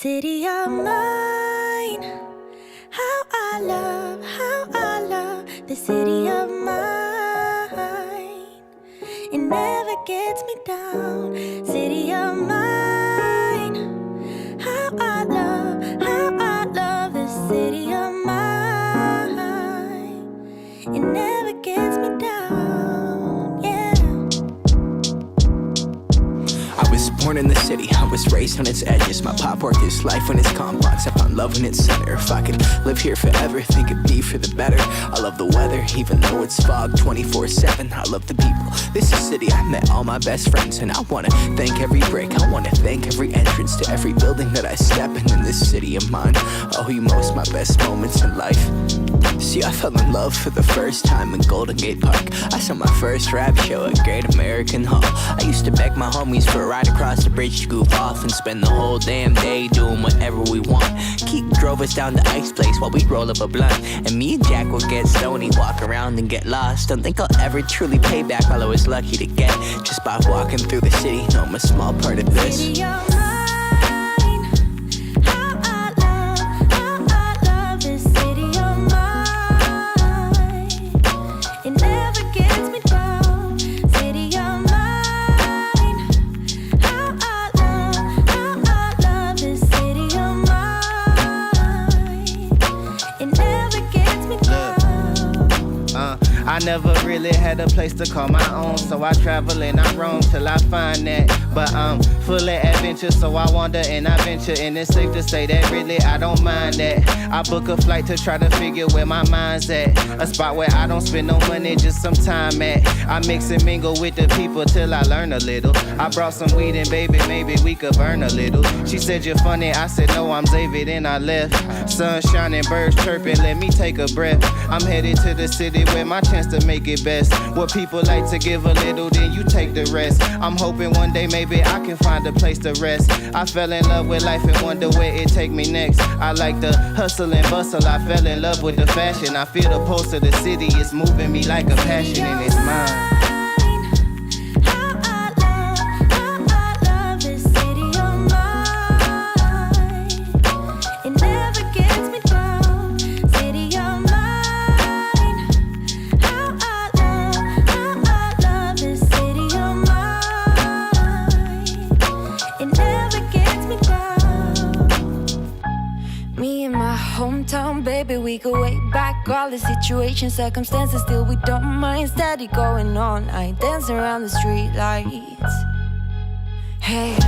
City of mine, how I love the city of mine. It never gets me down. City of mine, how I love the city of mine. It never gets me down, yeah. I was born in the city, I was raised on its edges. My pop worked his life when it's complex. I found love in its center. If I could live here forever, think it'd be for the better. I love the weather, even though it's fog 24/7. I love the people. This is a city I met all my best friends, and I wanna thank every break. I wanna thank every entrance to every building that I step in this city of mine. I owe you most my best moments in life. See, I fell in love for the first time in Golden Gate Park. I saw my first rap show at Great American Hall. I used to beg my homies for a ride across the bridge to goof off and spend the whole damn day doing whatever we want. Keek drove us down to Ice Place while we'd roll up a blunt, and me and Jack would get stoned, walk around and get lost. Don't think I'll ever truly pay back all I was lucky to get just by walking through the city. No, I'm a small part of this. City of mine, how I love this city of mine. It never gets me down. City of mine, how I love this city of mine. It never gets me down. I never really had a place to call my own, so I travel and I roam till I find that. But I'm full of adventure, so I wander and I venture, and it's safe to say that really I don't mind that. I book a flight to try to figure where my mind's at, a spot where I don't spend no money, just some time at. I mix and mingle with the people till I learn a little. I brought some weed and baby, maybe we could burn a little. She said you're funny, I said no, I'm David, and I left. Sun shining, birds chirping, let me take a breath. I'm headed to the city where my chance to make it best. What people like to give a little, then you take the rest. I'm hoping one day maybe I can find a place to rest. I fell in love with life and wonder where it take me next. I like the hustle and bustle, I fell in love with the fashion. I feel the pulse of the city, it's moving me like a passion, and it's mine. Hometown, baby, we go way back. All the situations, circumstances, still we don't mind. Steady going on, I ain't dancing around the street lights. Hey,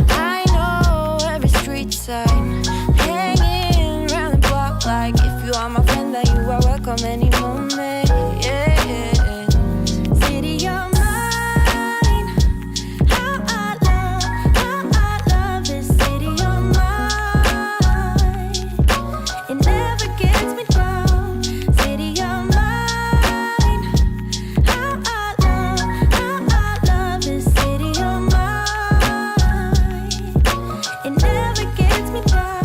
I know every street sign, hanging around the block like if you are my friend, then you are welcome any moment. Yeah, city of mine, how I love this city of mine. It never gets me down. City of mine, how I love this city of mine. It never gets me down.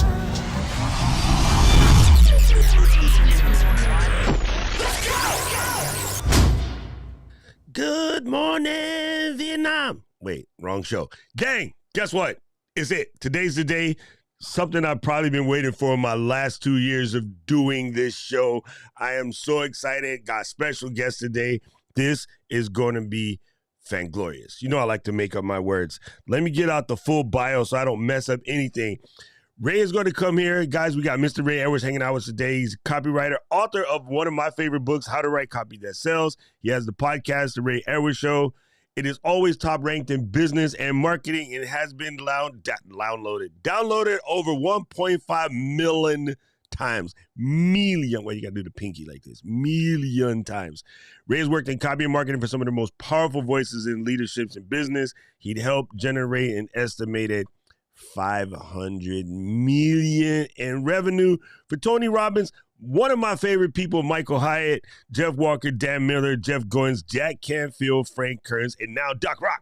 Good morning, Vietnam. Wait, wrong show. Gang, guess what? It's it. Today's the day. Something I've probably been waiting for in my last 2 years of doing this show. I am so excited. Got special guests today. This is going to be fanglorious. You know I like to make up my words. Let me get out the full bio so I don't mess up anything. Ray is going to come here. Guys, we got Mr. Ray Edwards hanging out with us today. He's a copywriter, author of one of my favorite books, How to Write Copy That Sells. He has the podcast, The Ray Edwards Show. It is always top ranked in business and marketing. It has been downloaded over 1.5 million times. Million. Well, you got to do the pinky like this. Million times. Ray has worked in copy and marketing for some of the most powerful voices in leaderships and business. He'd helped generate an estimated $500 million in revenue for Tony Robbins, one of my favorite people, Michael Hyatt, Jeff Walker, Dan Miller, Jeff Goins, Jack Canfield, Frank Kearns, and now Doc Rock.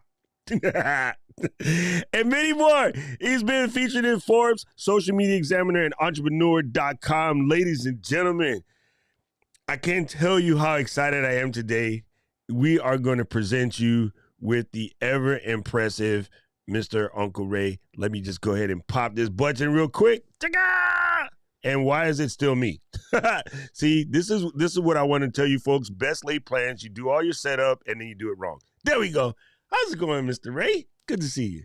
And many more. He's been featured in Forbes, Social Media Examiner, and Entrepreneur.com. Ladies and gentlemen, I can't tell you how excited I am today. We are going to present you with the ever impressive Mr. Uncle Ray. Let me just go ahead and pop this button real quick. Ta-ga! And why is it still me? See, this is what I want to tell you folks. Best laid plans. You do all your setup and then you do it wrong. There we go. How's it going, Mr. Ray? Good to see you.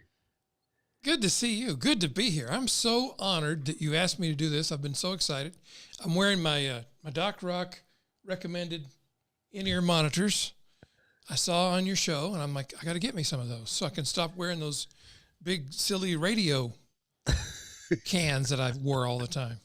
Good to see you. Good to be here. I'm so honored that you asked me to do this. I've been so excited. I'm wearing my Doc Rock recommended in-ear monitors I saw on your show, and I'm like, I got to get me some of those so I can stop wearing those big, silly radio cans that I wore all the time.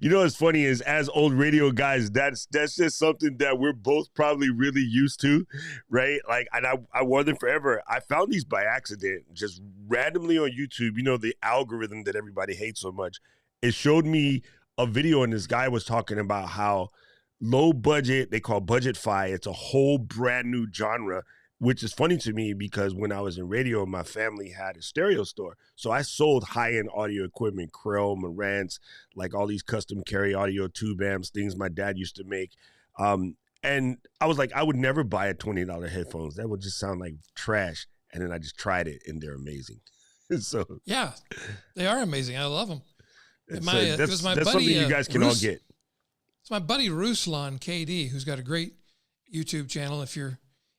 You know what's funny is, as old radio guys, that's just something that we're both probably really used to, right? Like, and I wore them forever. I found these by accident, just randomly on YouTube. You know, the algorithm that everybody hates so much. It showed me a video, and this guy was talking about how low budget, they call budget fi. It's a whole brand new genre, which is funny to me because when I was in radio, my family had a stereo store. So I sold high-end audio equipment, Krell, Marantz, like all these custom carry audio tube amps, things my dad used to make. And I was like, I would never buy a $20 headphones. That would just sound like trash. And then I just tried it, and they're amazing. So yeah, they are amazing. I love them. That's something you guys can all get. It's my buddy Ruslan KD, who's got a great YouTube channel. If you're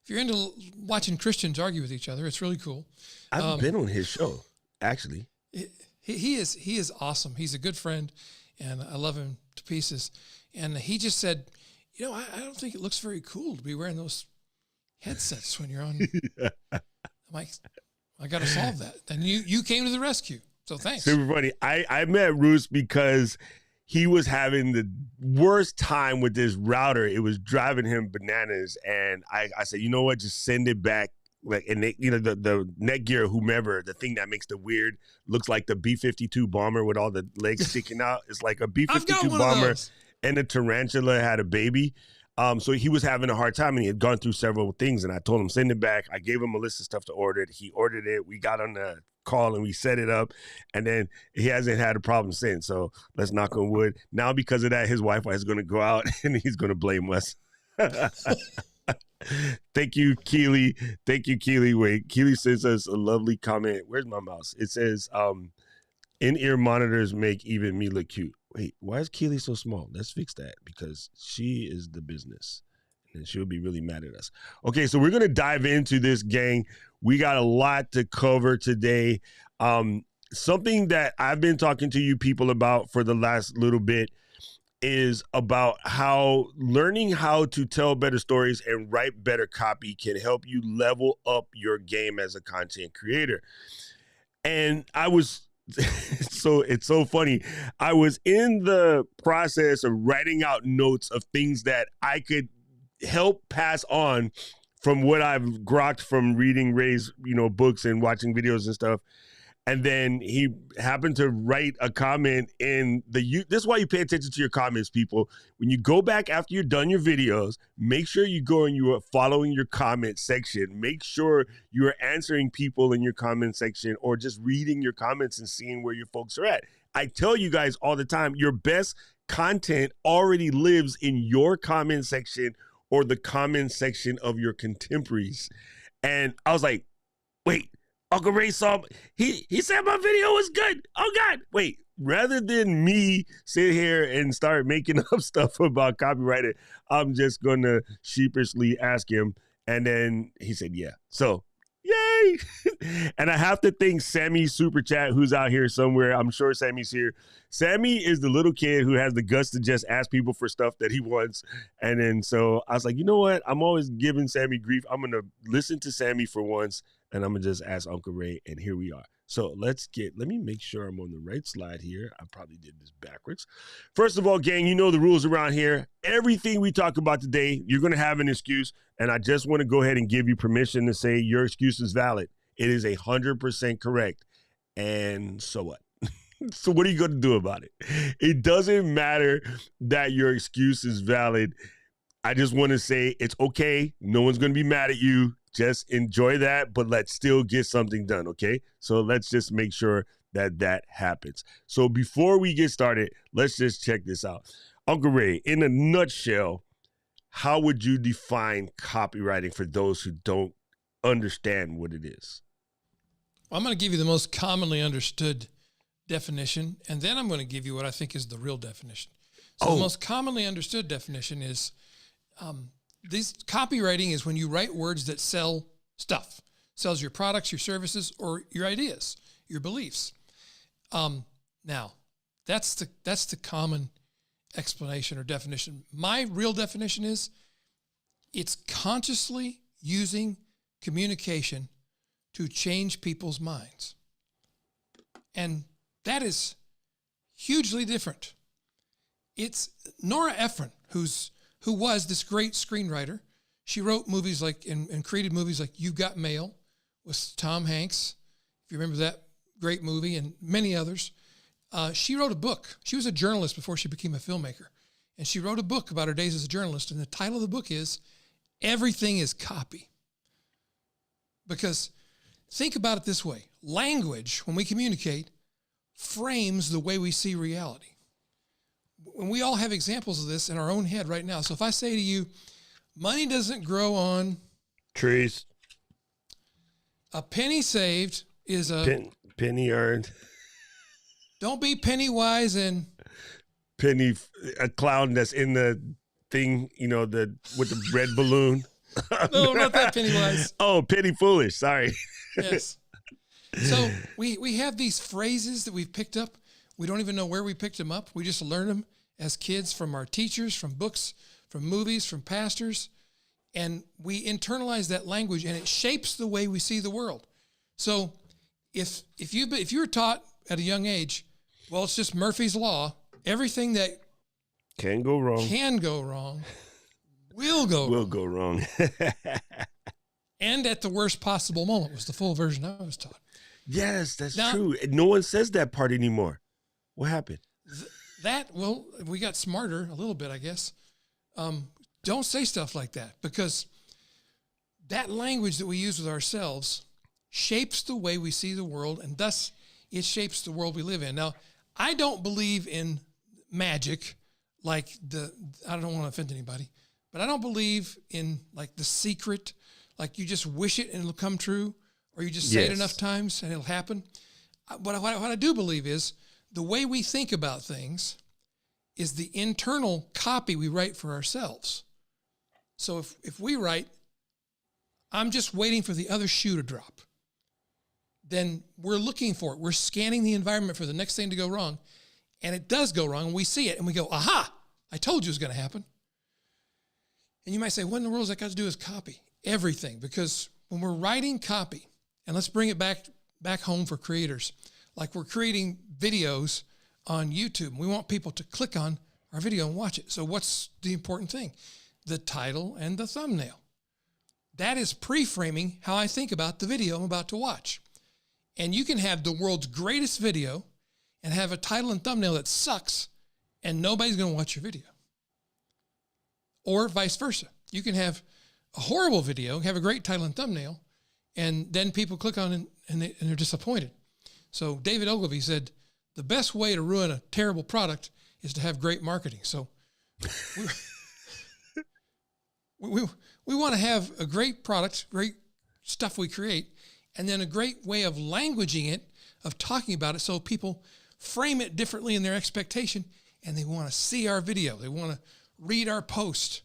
into watching Christians argue with each other, it's really cool. I've been on his show, actually. He is awesome. He's a good friend, and I love him to pieces. And he just said, I don't think it looks very cool to be wearing those headsets when you're on. I'm like, I got to solve that. And you came to the rescue, so thanks. Super funny. I met Roos because he was having the worst time with this router. It was driving him bananas. And I said, you know what? Just send it back. Like, and they, the Netgear, whomever, the thing that makes the weird, looks like the B-52 bomber with all the legs sticking out. It's like a B-52 bomber, and the tarantula had a baby. So he was having a hard time, and he had gone through several things. And I told him, send it back. I gave him a list of stuff to order. He ordered it. We got on the call and we set it up, and then he hasn't had a problem since. So let's knock on wood. Now, because of that, his Wi-Fi is going to go out and he's going to blame us. Thank you, Keely. Thank you, Keely. Wait, Keely sends us a lovely comment. Where's my mouse? It says, in-ear monitors make even me look cute. Wait, why is Keely so small? Let's fix that, because she is the business and she'll be really mad at us. Okay, so we're going to dive into this, gang. We got a lot to cover today. Something that I've been talking to you people about for the last little bit is about how learning how to tell better stories and write better copy can help you level up your game as a content creator. And I was it's so funny. I was in the process of writing out notes of things that I could help pass on from what I've grokked from reading Ray's, books and watching videos and stuff. And then he happened to write a comment in this is why you pay attention to your comments, people. When you go back after you're done your videos, make sure you go and you are following your comment section. Make sure you are answering people in your comment section or just reading your comments and seeing where your folks are at. I tell you guys all the time, your best content already lives in your comment section or the comment section of your contemporaries. And I was like, wait, Uncle Ray saw, he said my video was good. Oh God, wait, rather than me sit here and start making up stuff about copywriting, I'm just going to sheepishly ask him. And then he said, yeah. So, yay. And I have to thank Sammy Super Chat, who's out here somewhere. I'm sure Sammy's here. Sammy is the little kid who has the guts to just ask people for stuff that he wants. And then so I was like, you know what? I'm always giving Sammy grief. I'm going to listen to Sammy for once, and I'm going to just ask Uncle Ray, and here we are. So let me make sure I'm on the right slide here. I probably did this backwards. First of all, gang, you know the rules around here. Everything we talk about today, you're going to have an excuse, and I just want to go ahead and give you permission to say your excuse is valid. It is 100% correct. And so what? So what are you going to do about it? It doesn't matter that your excuse is valid. I just want to say it's okay. No one's going to be mad at you. Just enjoy that, but let's still get something done, okay? So let's just make sure that happens. So before we get started, let's just check this out. Uncle Ray, in a nutshell, how would you define copywriting for those who don't understand what it is? I'm going to give you the most commonly understood definition, and then I'm going to give you what I think is the real definition. So the most commonly understood definition is this copywriting is when you write words that sell stuff, sells your products, your services, or your ideas, your beliefs. Now, that's the common explanation or definition. My real definition is it's consciously using communication to change people's minds. And that is hugely different. It's Nora Ephron, who was this great screenwriter. She wrote movies like and created movies like You Got Mail with Tom Hanks, if you remember that great movie, and many others. She wrote a book. She was a journalist before she became a filmmaker. And she wrote a book about her days as a journalist. And the title of the book is Everything is Copy. Because think about it this way. Language, when we communicate, frames the way we see reality. And we all have examples of this in our own head right now. So if I say to you, money doesn't grow on trees. A penny saved is a penny earned. Don't be penny wise and a clown that's in the thing, with the red balloon. No, not that penny wise. Oh, penny foolish. Sorry. Yes. So we have these phrases that we've picked up. We don't even know where we picked them up. We just learn them as kids from our teachers, from books, from movies, from pastors. And we internalize that language, and it shapes the way we see the world. So if you were taught at a young age, well, it's just Murphy's Law, everything that can go wrong will go wrong. And at the worst possible moment was the full version I was taught. Yes, that's true. No one says that part anymore. What happened? We got smarter a little bit, I guess. Don't say stuff like that, because that language that we use with ourselves shapes the way we see the world, and thus it shapes the world we live in. Now, I don't believe in magic, I don't want to offend anybody, but I don't believe in like The Secret, like you just wish it and it'll come true, or you just say it enough times and it'll happen. What I do believe is the way we think about things is the internal copy we write for ourselves. So if we write, I'm just waiting for the other shoe to drop, then we're looking for it. We're scanning the environment for the next thing to go wrong, and it does go wrong, and we see it, and we go, aha, I told you it was going to happen. And you might say, what in the world has that got to do with copy? Everything, because when we're writing copy, and let's bring it back home for creators, like we're creating videos on YouTube. We want people to click on our video and watch it. So what's the important thing? The title and the thumbnail. That is pre-framing how I think about the video I'm about to watch. And you can have the world's greatest video and have a title and thumbnail that sucks, and nobody's going to watch your video. Or vice versa. You can have a horrible video, have a great title and thumbnail, and then people click on it and they're disappointed. So David Ogilvy said, the best way to ruin a terrible product is to have great marketing. So we want to have a great product, great stuff we create, and then a great way of languaging it, of talking about it, so people frame it differently in their expectation, and they want to see our video. They want to read our post.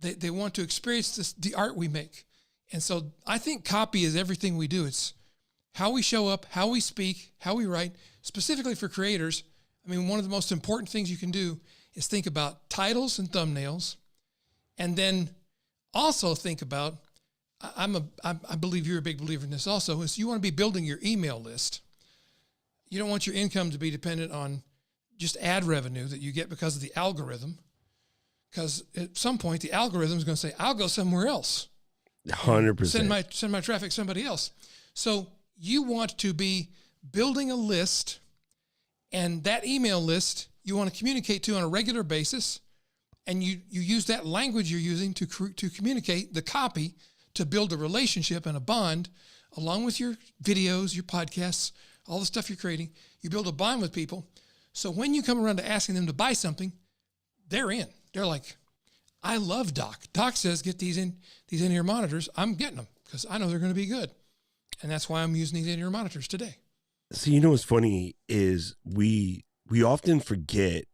They want to experience the art we make. And so I think copy is everything we do. It's how we show up, how we speak, how we write. Specifically for creators, I mean, one of the most important things you can do is think about titles and thumbnails, and then also think about, I believe you're a big believer in this also, is you want to be building your email list. You don't want your income to be dependent on just ad revenue that you get because of the algorithm, because at some point the algorithm is going to say, I'll go somewhere else. 100%. Send my traffic somebody else. So you want to be building a list, and that email list you want to communicate to on a regular basis, and you use that language you're using to communicate the copy to build a relationship and a bond along with your videos, your podcasts, all the stuff you're creating. You build a bond with people. So when you come around to asking them to buy something, they're in. They're like, I love Doc. Doc says, get these in-ear monitors. I'm getting them because I know they're going to be good. And that's why I'm using these in-ear monitors today. So you know what's funny is we often forget,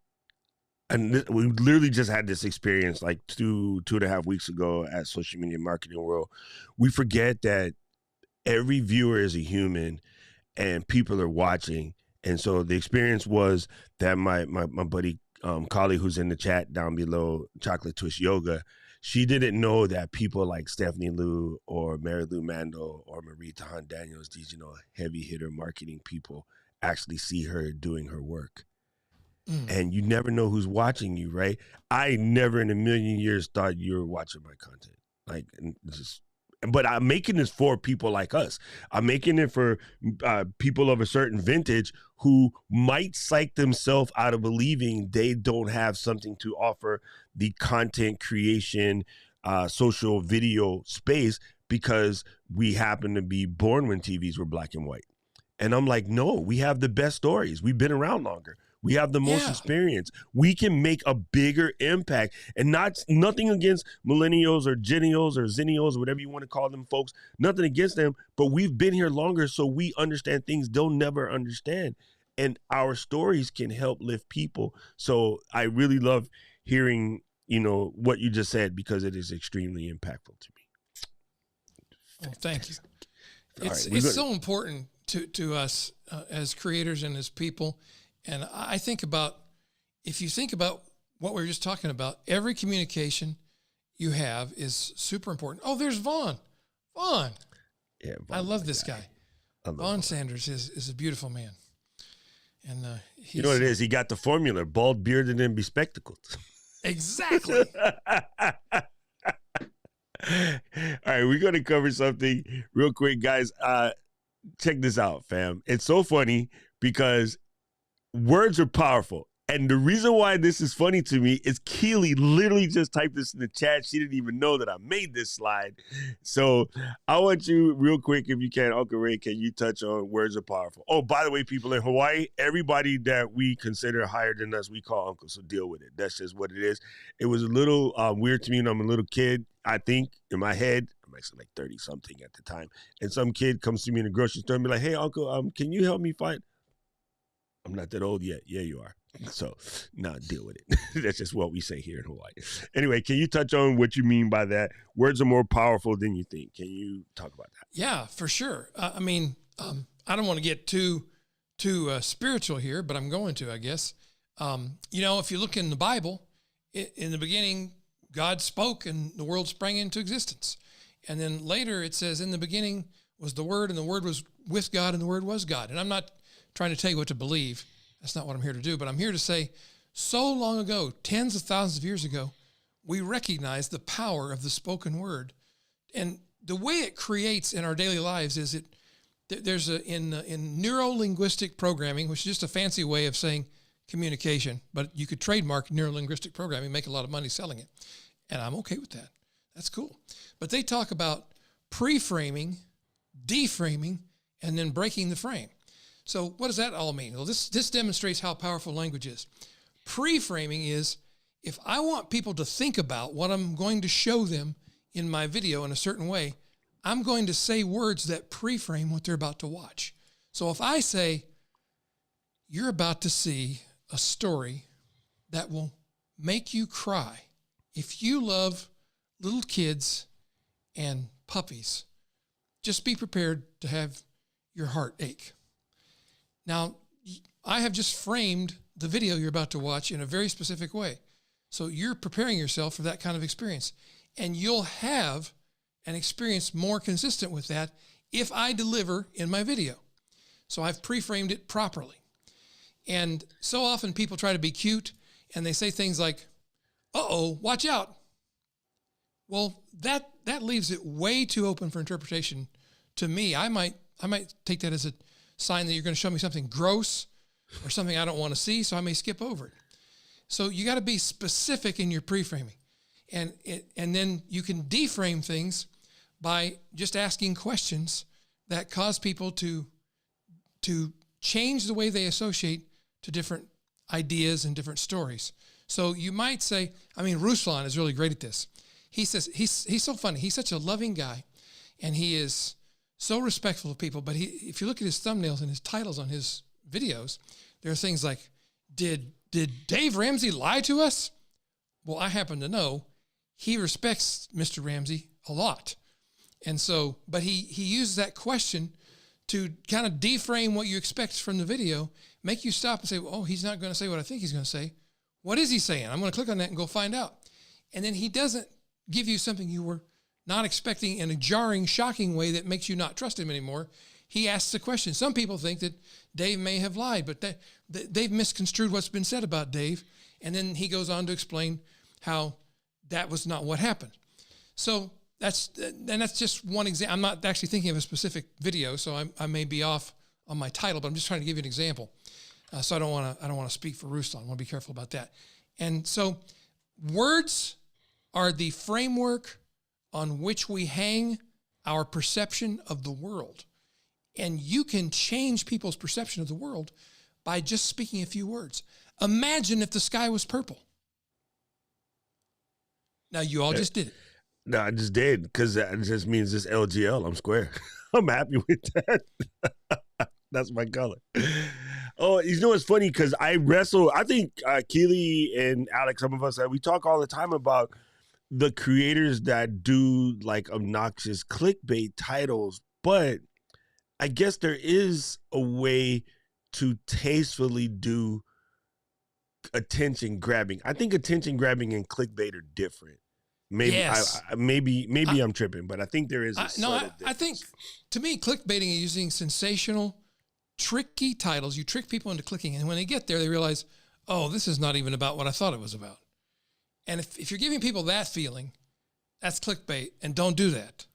and we literally just had this experience like 2.5 weeks ago at Social Media Marketing World. We forget that every viewer is a human and people are watching. And so the experience was that my buddy, colleague who's in the chat down below, Chocolate Twist Yoga, she didn't know that people like Stephanie Liu or Mary Lou Mando or Marie Tahan Daniels, these, heavy hitter marketing people, actually see her doing her work. And you never know who's watching you, right? I never in a million years thought you were watching my content. But I'm making this for people like us. I'm making it for people of a certain vintage who might psych themselves out of believing they don't have something to offer the content creation, social video space because we happen to be born when TVs were black and white. And I'm like, no, we have the best stories. We've been around longer. We have the most experience. We can make a bigger impact, and nothing against millennials or gennials or zennials or whatever you want to call them folks, nothing against them, but we've been here longer, so we understand things they'll never understand. And our stories can help lift people. So I really love hearing, what you just said, because it is extremely impactful to me. Oh, thank you. It's right, so important to us as creators and as people. And I think about, if you think about what we were just talking about, every communication you have is super important. Oh, there's Vaughn. Vaughn. Yeah, I love this guy. Vaughn Sanders is a beautiful man. And you know what it is? He got the formula: bald, bearded, and bespectacled. Exactly. All right, we're going to cover something real quick, guys. Check this out, fam. It's so funny because words are powerful. And the reason why this is funny to me is Keely literally just typed this in the chat. She didn't even know that I made this slide. So I want you real quick, if you can, Uncle Ray, can you touch on words are powerful? Oh, by the way, people in Hawaii, everybody that we consider higher than us, we call uncle. So deal with it. That's just what it is. It was a little weird to me when I'm a little kid. I think in my head, I'm actually like 30 something at the time. And some kid comes to me in the grocery store and be like, hey, uncle, can you help me find? I'm not that old yet. Yeah, you are. So, deal with it. That's just what we say here in Hawaii. Anyway, can you touch on what you mean by that? Words are more powerful than you think. Can you talk about that? Yeah, for sure. I don't want to get too spiritual here, but I'm going to, I guess. If you look in the Bible, in the beginning, God spoke and the world sprang into existence. And then later it says, in the beginning was the Word, and the Word was with God, and the Word was God. And I'm not trying to tell you what to believe. That's not what I'm here to do. But I'm here to say, so long ago, tens of thousands of years ago, we recognize the power of the spoken word. And the way it creates in our daily lives is in neuro-linguistic programming, which is just a fancy way of saying communication, but you could trademark neuro-linguistic programming, make a lot of money selling it. And I'm okay with that. That's cool. But they talk about pre-framing, deframing, and then breaking the frame. So what does that all mean? Well, this demonstrates how powerful language is. Pre-framing is if I want people to think about what I'm going to show them in my video in a certain way, I'm going to say words that pre-frame what they're about to watch. So if I say, you're about to see a story that will make you cry. If you love little kids and puppies, just be prepared to have your heart ache. Now, I have just framed the video you're about to watch in a very specific way. So you're preparing yourself for that kind of experience. And you'll have an experience more consistent with that if I deliver in my video. So I've pre-framed it properly. And so often people try to be cute and they say things like, uh-oh, watch out. Well, that leaves it way too open for interpretation to me. I might take that as a sign that you're going to show me something gross or something I don't want to see, so I may skip over it. So you got to be specific in your pre-framing. And then you can deframe things by just asking questions that cause people to change the way they associate to different ideas and different stories. So you might say, Ruslan is really great at this. He says, he's so funny. He's such a loving guy, and he is so respectful of people. But if you look at his thumbnails and his titles on his videos, there are things like, did Dave Ramsey lie to us? Well, I happen to know he respects Mr. Ramsey a lot. And so, but he uses that question to kind of deframe what you expect from the video, make you stop and say, oh, he's not going to say what I think he's going to say. What is he saying? I'm going to click on that and go find out. And then he doesn't give you something you were not expecting in a jarring, shocking way that makes you not trust him anymore. He asks a question. Some people think that Dave may have lied, but they've misconstrued what's been said about Dave. And then he goes on to explain how that was not what happened. So that's just one example. I'm not actually thinking of a specific video, so I may be off on my title, but I'm just trying to give you an example. So I don't want to speak for Ruslan. I want to be careful about that. And so words are the framework on which we hang our perception of the world. And you can change people's perception of the world by just speaking a few words. Imagine if the sky was purple. Now, you all just did it. No, I just did, because that just means it's LGL. I'm square. I'm happy with that. That's my color. Oh, you know what's funny? Because I think Keely and Alex, some of us, we talk all the time about the creators that do like obnoxious clickbait titles, but I guess there is a way to tastefully do attention grabbing. I think attention grabbing and clickbait are different. Maybe yes. maybe I'm tripping, but I think there is a I think, to me, clickbaiting is using sensational, tricky titles. You trick people into clicking, and when they get there, they realize, oh, this is not even about what I thought it was about. And if you're giving people that feeling, that's clickbait, and don't do that.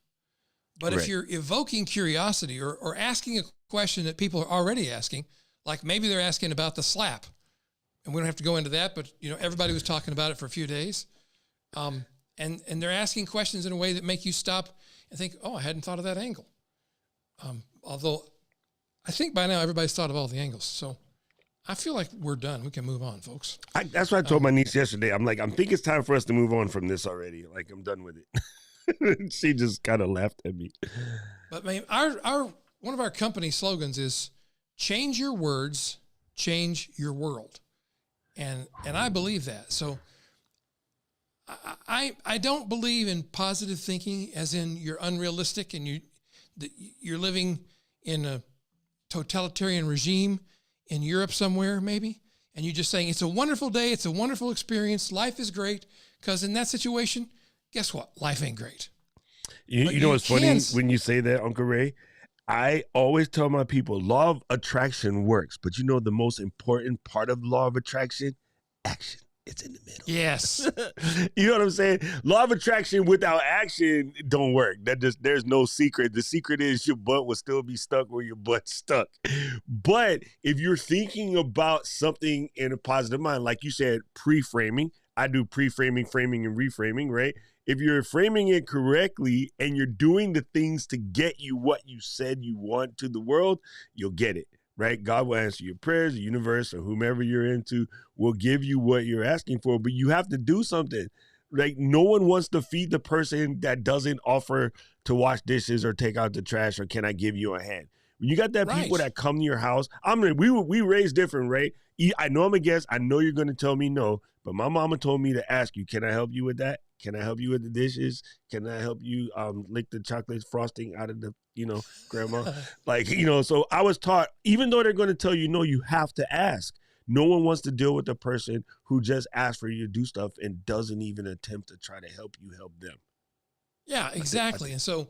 But if you're evoking curiosity or asking a question that people are already asking, like maybe they're asking about the slap, and we don't have to go into that, but everybody was talking about it for a few days. And they're asking questions in a way that make you stop and think, oh, I hadn't thought of that angle. Although I think by now everybody's thought of all the angles. So I feel like we're done. We can move on, folks. That's what I told my niece yesterday. I'm like, I think it's time for us to move on from this already. Like, I'm done with it. She just kind of laughed at me. But man, our one of our company slogans is change your words, change your world. And I believe that. So I don't believe in positive thinking as in you're unrealistic and you're living in a totalitarian regime in Europe somewhere maybe, and you're just saying it's a wonderful day, it's a wonderful experience, life is great, because in that situation, guess what? Life ain't great. You know what's funny when you say that, Uncle Ray? I always tell my people, law of attraction works, but you know the most important part of law of attraction? Action. It's in the middle. Yes. You know what I'm saying? Law of attraction without action don't work. There's no secret. The secret is your butt will still be stuck where your butt's stuck. But if you're thinking about something in a positive mind, like you said, pre-framing, I do pre-framing, framing, and reframing, right? If you're framing it correctly and you're doing the things to get you what you said you want to the world, you'll get it. Right? God will answer your prayers, the universe or whomever you're into will give you what you're asking for, but you have to do something. Like, no one wants to feed the person that doesn't offer to wash dishes or take out the trash or can I give you a hand? When you got that people that come to your house, we raised different, right? I know I'm a guest. I know you're going to tell me no, but my mama told me to ask you, can I help you with that? Can I help you with the dishes? Can I help you lick the chocolate frosting out of the, grandma? So I was taught, even though they're going to tell you no, you have to ask. No one wants to deal with the person who just asks for you to do stuff and doesn't even attempt to try to help you help them. Yeah, exactly. And so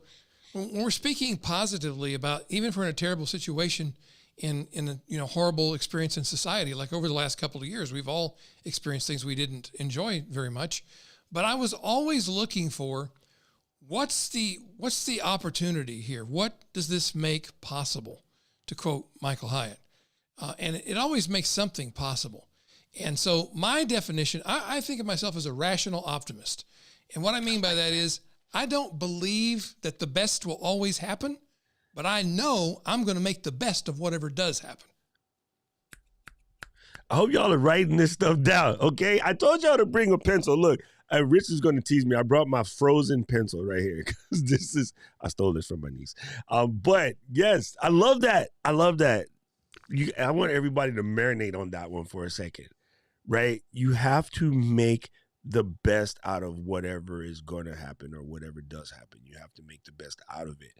when we're speaking positively about, even if we're in a terrible situation in a horrible experience in society, like over the last couple of years, we've all experienced things we didn't enjoy very much. But I was always looking for what's the opportunity here? What does this make possible? To quote Michael Hyatt. And it always makes something possible. And so my definition, I think of myself as a rational optimist. And what I mean by that is I don't believe that the best will always happen, but I know I'm going to make the best of whatever does happen. I hope y'all are writing this stuff down, okay? I told y'all to bring a pencil. Look, Rich is going to tease me. I brought my frozen pencil right here because I stole this from my niece. But yes, I love that. I love that. I want everybody to marinate on that one for a second, right? You have to make the best out of whatever is going to happen or whatever does happen. You have to make the best out of it.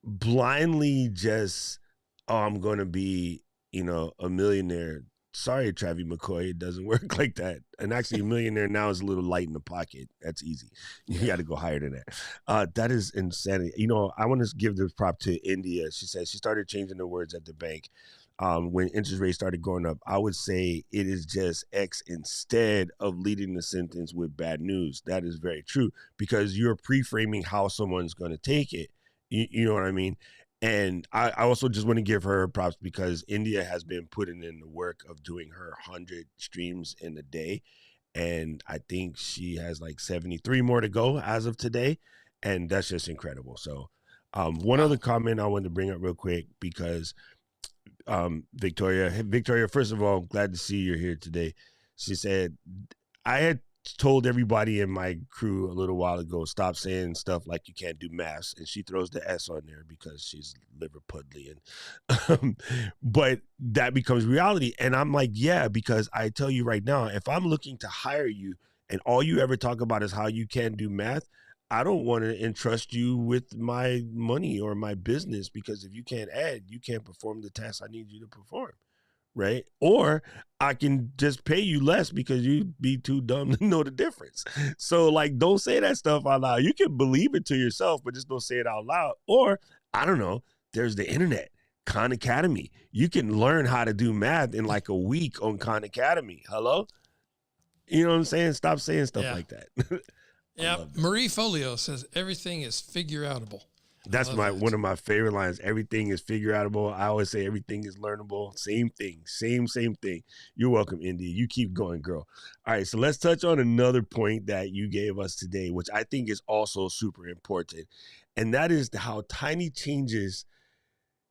Blindly just, I'm going to be, a millionaire. Sorry, Travis McCoy, it doesn't work like that. And actually, a millionaire now is a little light in the pocket. That's easy. You got to go higher than that. That is insanity. I want to give this prop to India. She said she started changing the words at the bank when interest rates started going up. I would say it is just X instead of leading the sentence with bad news. That is very true because you're pre-framing how someone's going to take it. You know what I mean? And I also just want to give her props because India has been putting in the work of doing her 100 streams in a day. And I think she has like 73 more to go as of today. And that's just incredible. So one other comment I wanted to bring up real quick because Victoria, first of all, glad to see you're here today. She said, I had told everybody in my crew a little while ago, stop saying stuff like you can't do maths, and she throws the S on there because she's Liverpudlian. But that becomes reality, and I'm like, yeah, because I tell you right now, if I'm looking to hire you and all you ever talk about is how you can't do math, I don't want to entrust you with my money or my business because if you can't add, you can't perform the task I need you to perform. Right? Or I can just pay you less because you'd be too dumb to know the difference. So like, don't say that stuff out loud. You can believe it to yourself, but just don't say it out loud. Or I don't know, there's the internet, Khan Academy. You can learn how to do math in like a week on Khan Academy. Hello? You know what I'm saying? Stop saying stuff like that. Yeah. Marie Folio says everything is figure-outable. That's one of my favorite lines. Everything is figure-outable. I always say everything is learnable. Same thing. Same thing. You're welcome, India. You keep going, girl. All right, so let's touch on another point that you gave us today, which I think is also super important. And that is how tiny changes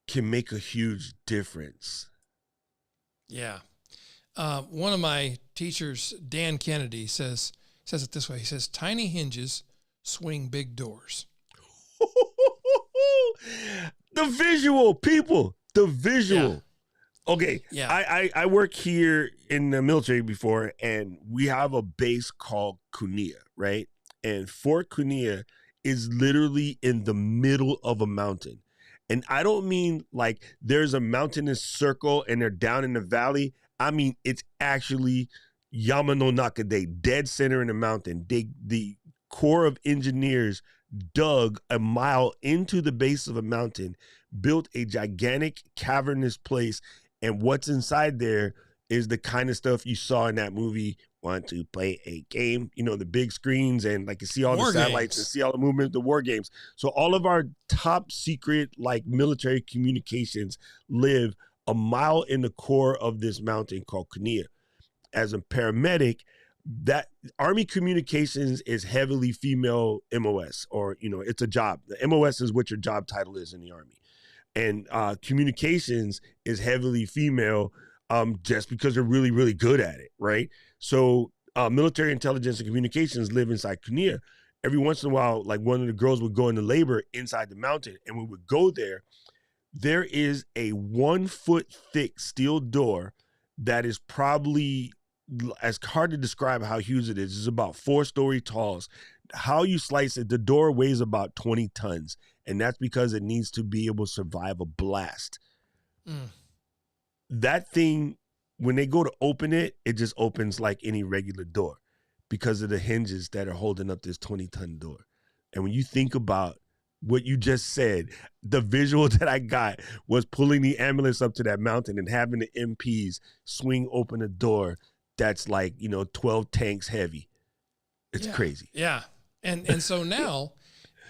can make a huge difference. Yeah. One of my teachers, Dan Kennedy, says it this way. He says, tiny hinges swing big doors. The visual, people. The visual. Yeah. Okay. Yeah. I work here in the military before, and we have a base called Cunha, right? And Fort Cunha is literally in the middle of a mountain. And I don't mean like there's a mountainous circle and they're down in the valley. I mean, it's actually Yamano Nakade, dead center in the mountain. The Corps of Engineers dug a mile into the base of a mountain, built a gigantic cavernous place, and what's inside there is the kind of stuff you saw in that movie, Want to Play a Game, the big screens, and like you see all the satellites and see all the movement, the war games. So all of our top secret like military communications live a mile in the core of this mountain called Cunha. As a paramedic, that Army communications is heavily female MOS, or, it's a job. The MOS is what your job title is in the Army. And communications is heavily female just because they're really, really good at it, right? So military intelligence and communications live inside Cunha. Every once in a while, like one of the girls would go into labor inside the mountain, and we would go there. There is a 1 foot thick steel door that is probably, as hard to describe how huge it is. It's about 4-story tall. How you slice it, the door weighs about 20 tons. And that's because it needs to be able to survive a blast. That thing, when they go to open it, it just opens like any regular door because of the hinges that are holding up this 20-ton door. And when you think about what you just said, the visual that I got was pulling the ambulance up to that mountain and having the MPs swing open a door that's like, 12 tanks heavy. It's crazy. Yeah. And so now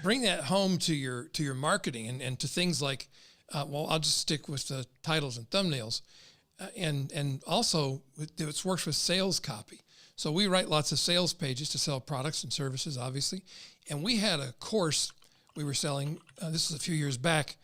bring that home to your marketing and to things like, I'll just stick with the titles and thumbnails. And also it works with sales copy. So we write lots of sales pages to sell products and services, obviously. And we had a course we were selling, this is a few years back.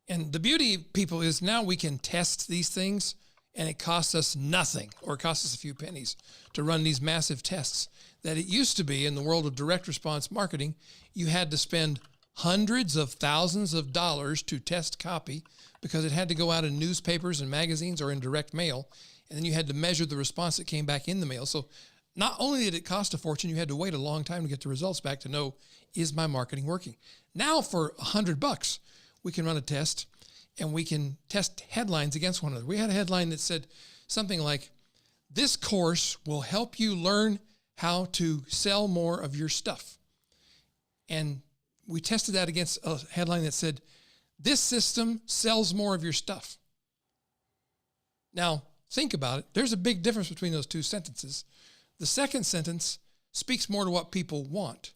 And the beauty, people, is now we can test these things and it costs us nothing, or it costs us a few pennies to run these massive tests. That it used to be in the world of direct response marketing, you had to spend hundreds of thousands of dollars to test copy because it had to go out in newspapers and magazines or in direct mail. And then you had to measure the response that came back in the mail. So not only did it cost a fortune, you had to wait a long time to get the results back to know, is my marketing working? Now for $100, we can run a test and we can test headlines against one another. We had a headline that said something like, this course will help you learn how to sell more of your stuff. And we tested that against a headline that said, this system sells more of your stuff. Now, think about it. There's a big difference between those two sentences. The second sentence speaks more to what people want.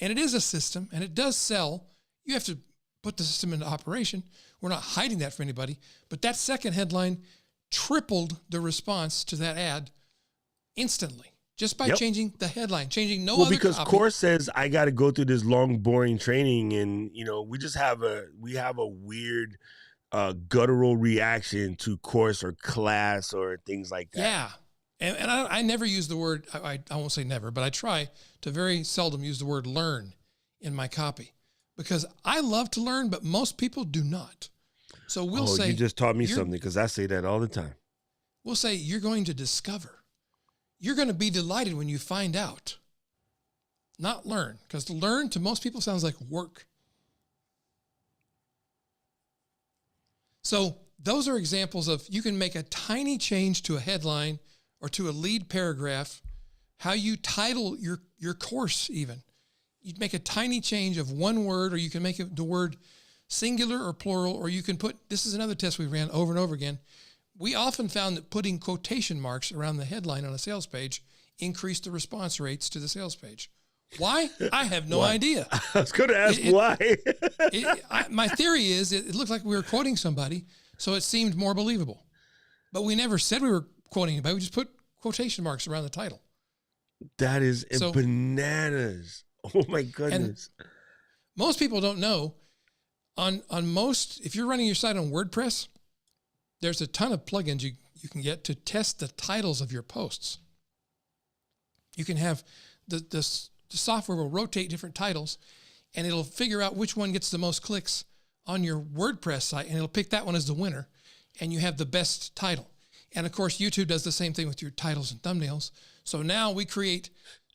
And it is a system, and it does sell. You have to put the system into operation. We're not hiding that from anybody. But that second headline tripled the response to that ad instantly. Just by changing the headline, changing no other because copy. course says I got to go through this long, boring training, and we just have a weird, guttural reaction to course or class or things like that. Yeah, and I never use the word. I won't say never, but I try to very seldom use the word learn in my copy because I love to learn, but most people do not. So we'll say you just taught me something because I say that all the time. We'll say you're going to discover. You're going to be delighted when you find out, not learn, because learn to most people sounds like work. So those are examples of you can make a tiny change to a headline or to a lead paragraph, how you title your course even. You'd make a tiny change of one word, or you can make the word singular or plural, or you can put, this is another test we ran over and over again. We often found that putting quotation marks around the headline on a sales page increased the response rates to the sales page. Why? I have no idea. I was going to ask why. My theory is it looked like we were quoting somebody, so it seemed more believable. But we never said we were quoting anybody. We just put quotation marks around the title. That is bananas. Oh, my goodness. And most people don't know, on most, if you're running your site on WordPress, there's a ton of plugins you can get to test the titles of your posts. You can have the software will rotate different titles, and it'll figure out which one gets the most clicks on your WordPress site, and it'll pick that one as the winner, and you have the best title. And of course, YouTube does the same thing with your titles and thumbnails. So now we create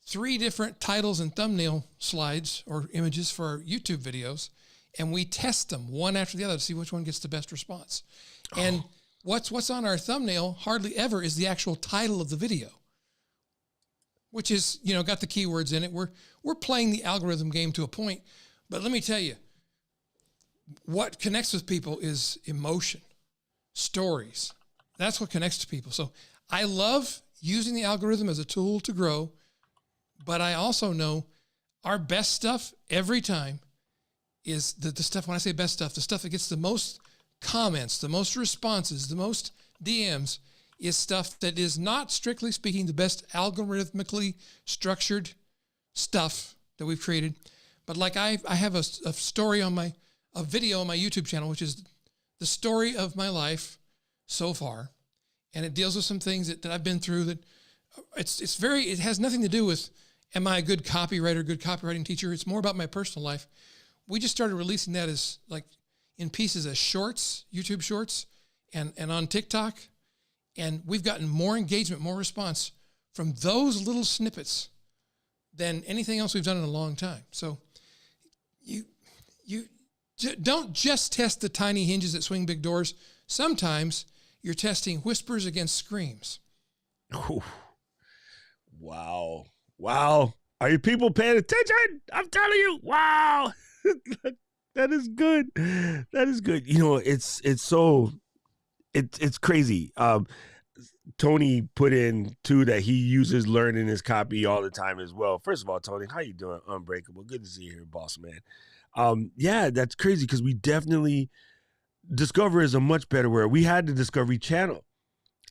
3 different titles and thumbnail slides or images for our YouTube videos, and we test them one after the other to see which one gets the best response. And what's on our thumbnail hardly ever is the actual title of the video, which is, got the keywords in it. We're playing the algorithm game to a point, but let me tell you, what connects with people is emotion, stories. That's what connects to people. So I love using the algorithm as a tool to grow, but I also know our best stuff every time is the stuff, when I say best stuff, the stuff that gets the most comments, the most responses, the most DMs is stuff that is not, strictly speaking, the best algorithmically structured stuff that we've created. But like I have a story on a video on my YouTube channel, which is the story of my life so far. And it deals with some things that I've been through that it has nothing to do with, am I a good copywriter, good copywriting teacher? It's more about my personal life. We just started releasing that as like in pieces as shorts, YouTube shorts, and on TikTok. And we've gotten more engagement, more response from those little snippets than anything else we've done in a long time. So you don't just test the tiny hinges that swing big doors. Sometimes you're testing whispers against screams. Ooh. Wow. Are you people paying attention? I'm telling you. Wow. That is good. It's crazy. Tony put in too that he uses learn in his copy all the time as well. First of all, Tony, how you doing? Unbreakable. Good to see you here, boss man. Yeah, that's crazy because we definitely, Discover is a much better word. We had the Discovery Channel.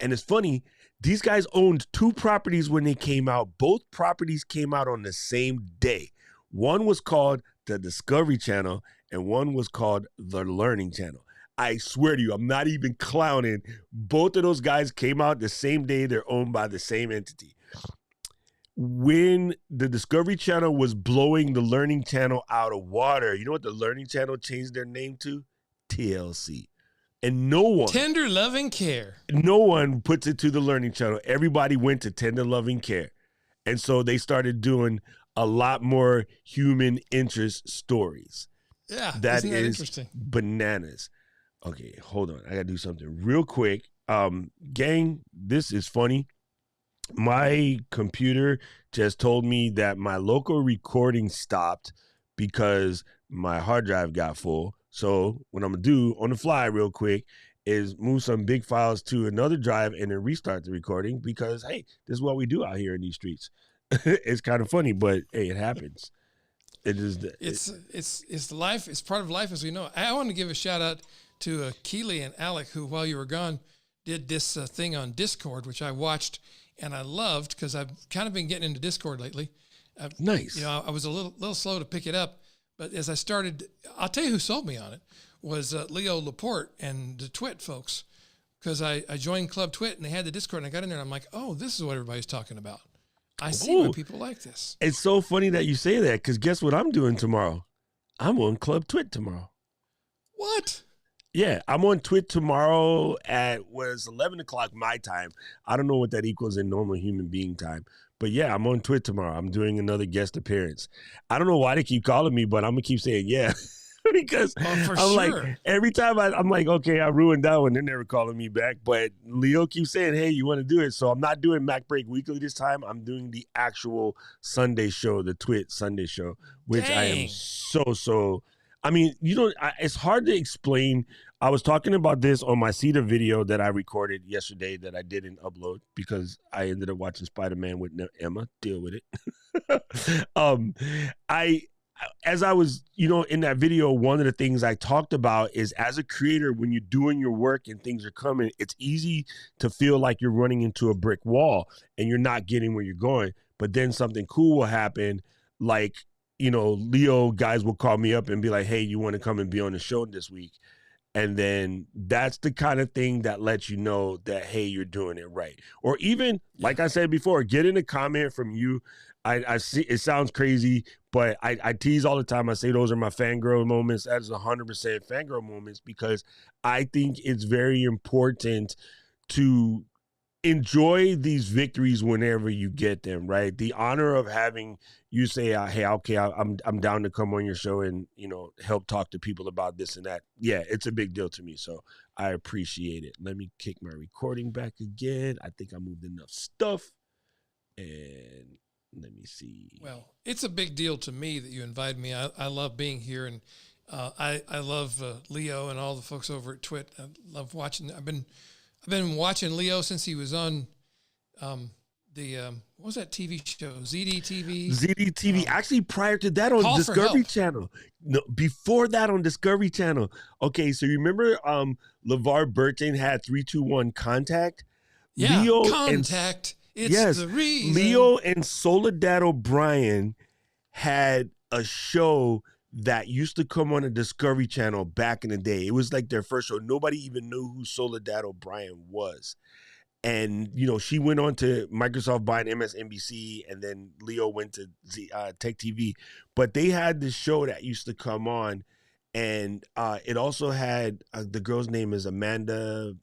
And it's funny, these guys owned 2 properties when they came out. Both properties came out on the same day. One was called the Discovery Channel and one was called the Learning Channel. I swear to you, I'm not even clowning. Both of those guys came out the same day. They're owned by the same entity. When the Discovery Channel was blowing the Learning Channel out of water, you know what the Learning Channel changed their name to? TLC. And no one, Tender Loving Care. no one puts it to the Learning Channel. Everybody went to Tender Loving Care. And so they started doing a lot more human interest stories. Yeah, That isn't that is interesting? bananas. Okay, hold on. I got to do something real quick. Gang, this is funny. My computer just told me that my local recording stopped because my hard drive got full. So what I'm going to do on the fly real quick is move some big files to another drive and then restart the recording because, hey, this is what we do out here in these streets. It's kind of funny, but, hey, it happens. It is. It's life. It's part of life as we know it. I want to give a shout out to Keely and Alec, who, while you were gone, did this thing on Discord, which I watched and I loved because I've kind of been getting into Discord lately. Nice. You know, I was a little slow to pick it up, but as I started, I'll tell you who sold me on it was Leo Laporte and the Twit folks, because I joined Club Twit and they had the Discord and I got in there and I'm like, oh, this is what everybody's talking about. I see why people like this. It's so funny that you say that because guess what I'm doing tomorrow? I'm on Club Twit tomorrow. What? Yeah, I'm on Twit tomorrow at 11 o'clock my time. I don't know what that equals in normal human being time. But yeah, I'm on Twit tomorrow. I'm doing another guest appearance. I don't know why they keep calling me, but I'm going to keep saying yeah. Because I'm sure. like, every time I'm like, okay, I ruined that one. They're never calling me back. But Leo keeps saying, hey, you want to do it? So I'm not doing Mac Break Weekly this time. I'm doing the actual Sunday show, the Twit Sunday show, which I am so. I mean, it's hard to explain. I was talking about this on my Cedar video that I recorded yesterday that I didn't upload because I ended up watching Spider-Man with Emma. Deal with it. As I was, in that video, one of the things I talked about is as a creator, when you're doing your work and things are coming, it's easy to feel like you're running into a brick wall and you're not getting where you're going. But then something cool will happen, like, Leo guys will call me up and be like, hey, you want to come and be on the show this week? And then that's the kind of thing that lets you know that, hey, you're doing it right. Or even, like I said before, getting a comment from you. I see it sounds crazy, but I tease all the time. I say those are my fangirl moments. That is 100% fangirl moments because I think it's very important to enjoy these victories whenever you get them, right? The honor of having you say, hey, okay, I'm down to come on your show and, help talk to people about this and that. Yeah, it's a big deal to me. So I appreciate it. Let me kick my recording back again. I think I moved enough stuff. And let me see. Well, it's a big deal to me that you invited me. I love being here, and I love Leo and all the folks over at Twit. I love watching. I've been watching Leo since he was on what was that TV show? ZDTV? ZDTV. Actually, prior to that on Discovery Channel. No, before that on Discovery Channel. Okay, so you remember LeVar Burton had 321 Contact? Yeah, Leo Contact. It's the reason. Leo and Soledad O'Brien had a show that used to come on the Discovery Channel back in the day. It was like their first show. Nobody even knew who Soledad O'Brien was. And, she went on to Microsoft buying MSNBC, and then Leo went to Tech TV. But they had this show that used to come on, and it also had, the girl's name is Amanda,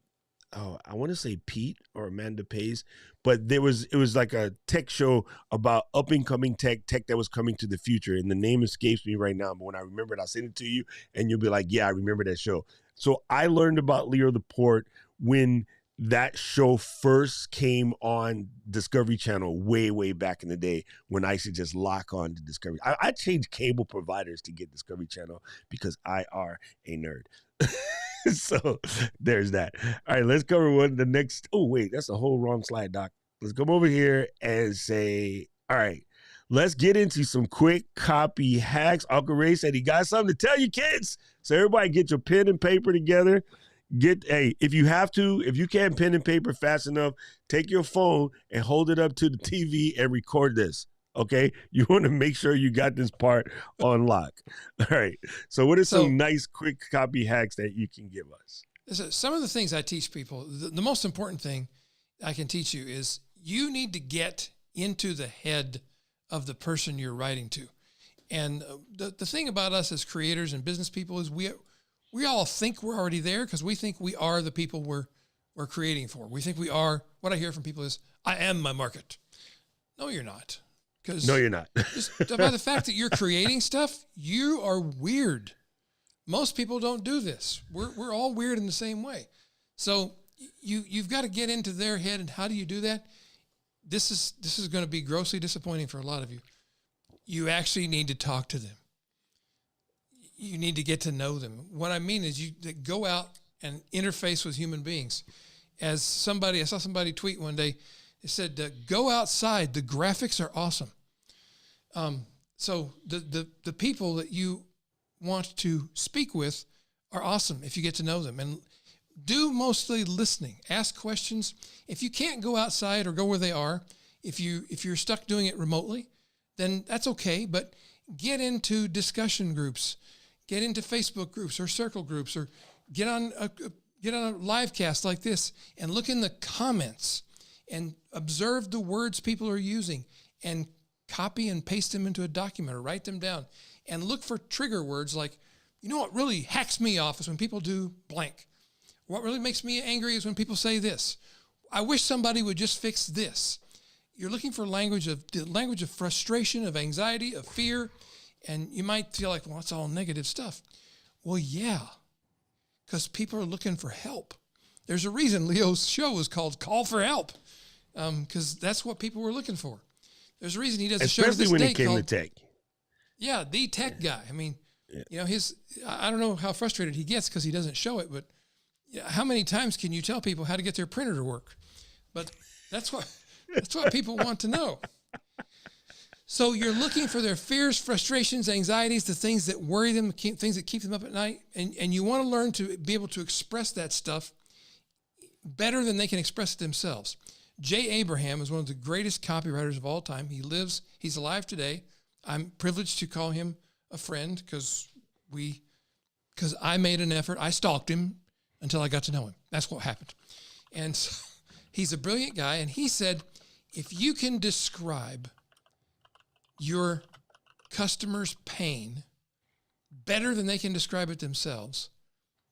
I want to say Pete or Amanda Pays, but it was like a tech show about up and coming tech that was coming to the future. And the name escapes me right now, but when I remember it, I'll send it to you and you'll be like, yeah, I remember that show. So I learned about Leo Laporte when that show first came on Discovery Channel way back in the day when I used to just lock on to Discovery. I changed cable providers to get Discovery Channel because I are a nerd. So there's that. All right, let's cover the next. Oh, wait, that's a whole wrong slide, Doc. Let's come over here and say, all right, let's get into some quick copy hacks. Uncle Ray said he got something to tell you kids. So everybody get your pen and paper together. If you can't pen and paper fast enough, take your phone and hold it up to the TV and record this. Okay, you want to make sure you got this part on lock. All right. So, what are some nice, quick copy hacks that you can give us? Some of the things I teach people, the most important thing I can teach you is you need to get into the head of the person you're writing to. And the thing about us as creators and business people is we all think we're already there because we think we are the people we're creating for. We think we are. What I hear from people is, I am my market. No, you're not. No, you're not. Just by the fact that you're creating stuff, you are weird. Most people don't do this. We're all weird in the same way. So you've got to get into their head. And how do you do that? This is going to be grossly disappointing for a lot of you. You actually need to talk to them. You need to get to know them. What I mean is you go out and interface with human beings. I saw somebody tweet one day. It said, "Go outside. The graphics are awesome." So the people that you want to speak with are awesome if you get to know them, and do mostly listening. Ask questions. If you can't go outside or go where they are, if you're stuck doing it remotely, then that's okay. But get into discussion groups, get into Facebook groups or circle groups, or get on a live cast like this and look in the comments and observe the words people are using and copy and paste them into a document or write them down and look for trigger words like, you know what really hacks me off is when people do blank. What really makes me angry is when people say this. I wish somebody would just fix this. You're looking for language of frustration, of anxiety, of fear, and you might feel like, well, it's all negative stuff. Well, yeah, because people are looking for help. There's a reason Leo's show is called Call for Help, because that's what people were looking for. There's a reason he does a show to this day when it came called, to tech. Yeah, the tech guy. I mean, I don't know how frustrated he gets because he doesn't show it, but how many times can you tell people how to get their printer to work? But that's what people want to know. So you're looking for their fears, frustrations, anxieties, the things that worry them, things that keep them up at night, and you want to learn to be able to express that stuff better than they can express it themselves. Jay Abraham is one of the greatest copywriters of all time. He's alive today. I'm privileged to call him a friend because I made an effort. I stalked him until I got to know him. That's what happened. And so, he's a brilliant guy. And he said, if you can describe your customer's pain better than they can describe it themselves,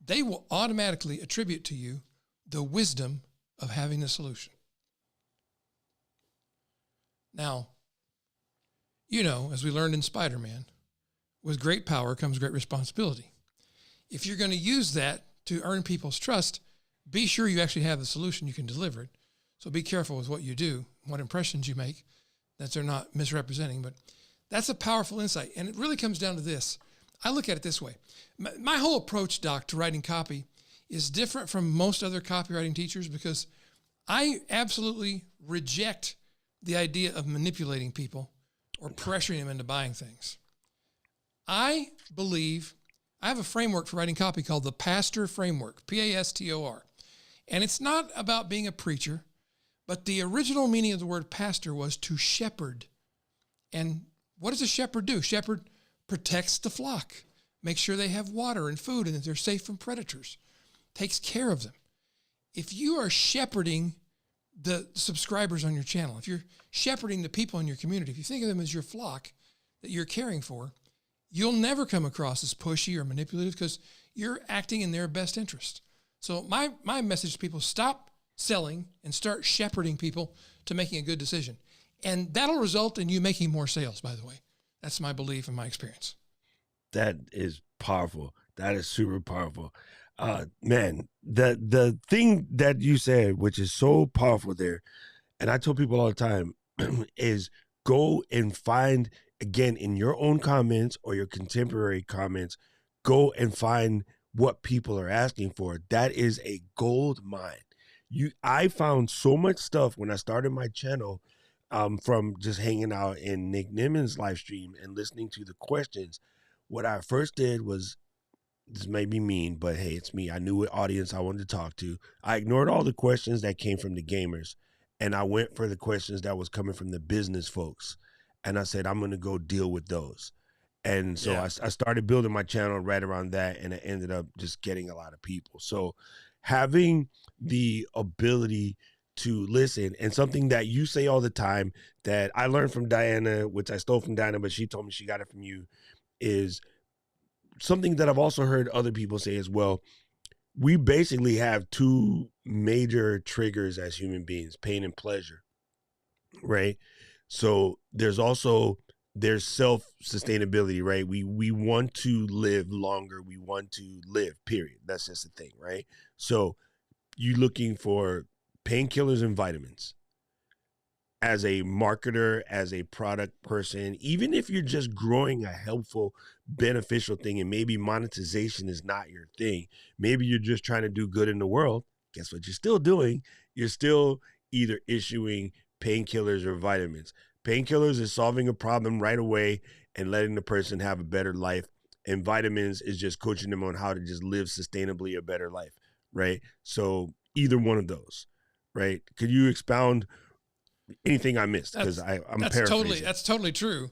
they will automatically attribute to you the wisdom of having the solution. Now, as we learned in Spider-Man, with great power comes great responsibility. If you're going to use that to earn people's trust, be sure you actually have the solution, you can deliver it. So be careful with what you do, what impressions you make, that they're not misrepresenting. But that's a powerful insight. And it really comes down to this. I look at it this way. My whole approach, Doc, to writing copy is different from most other copywriting teachers because I absolutely reject the idea of manipulating people or pressuring them into buying things. I believe I have a framework for writing copy called the Pastor Framework, Pastor. And it's not about being a preacher, but the original meaning of the word pastor was to shepherd. And what does a shepherd do? Shepherd protects the flock, makes sure they have water and food and that they're safe from predators, takes care of them. If you are shepherding the subscribers on your channel, if you're shepherding the people in your community, if you think of them as your flock that you're caring for, you'll never come across as pushy or manipulative because you're acting in their best interest. So my message to people, stop selling and start shepherding people to making a good decision. And that'll result in you making more sales, by the way. That's my belief and my experience. That is powerful. That is super powerful. Man, the thing that you said, which is so powerful there, and I tell people all the time, is go and find, again, in your own comments or your contemporary comments, go and find what people are asking for. That is a gold mine. I found so much stuff when I started my channel from just hanging out in Nick Nimen's live stream and listening to the questions. What I first did was, this may be mean, but hey, it's me. I knew what audience I wanted to talk to. I ignored all the questions that came from the gamers, and I went for the questions that was coming from the business folks. and I said, I'm going to go deal with those. And so Yeah. I started building my channel right around that, and it ended up just getting a lot of people. So having the ability to listen, and something that you say all the time that I learned from Diana, which I stole from Diana, but she told me she got it from you, is something that I've also heard other people say as well. We basically have two major triggers as human beings, pain and pleasure, right? So there's self-sustainability, right? We want to live longer. We want to live, period. That's just the thing, right? So you looking for painkillers and vitamins as a marketer, as a product person, even if you're just growing a helpful, beneficial thing, and maybe monetization is not your thing. Maybe you're just trying to do good in the world. Guess what you're still doing? You're still either issuing painkillers or vitamins. Painkillers is solving a problem right away and letting the person have a better life. And vitamins is just coaching them on how to just live sustainably a better life, right? So either one of those, right? Could you expound anything I missed? Because I'm paraphrasing. That's totally true.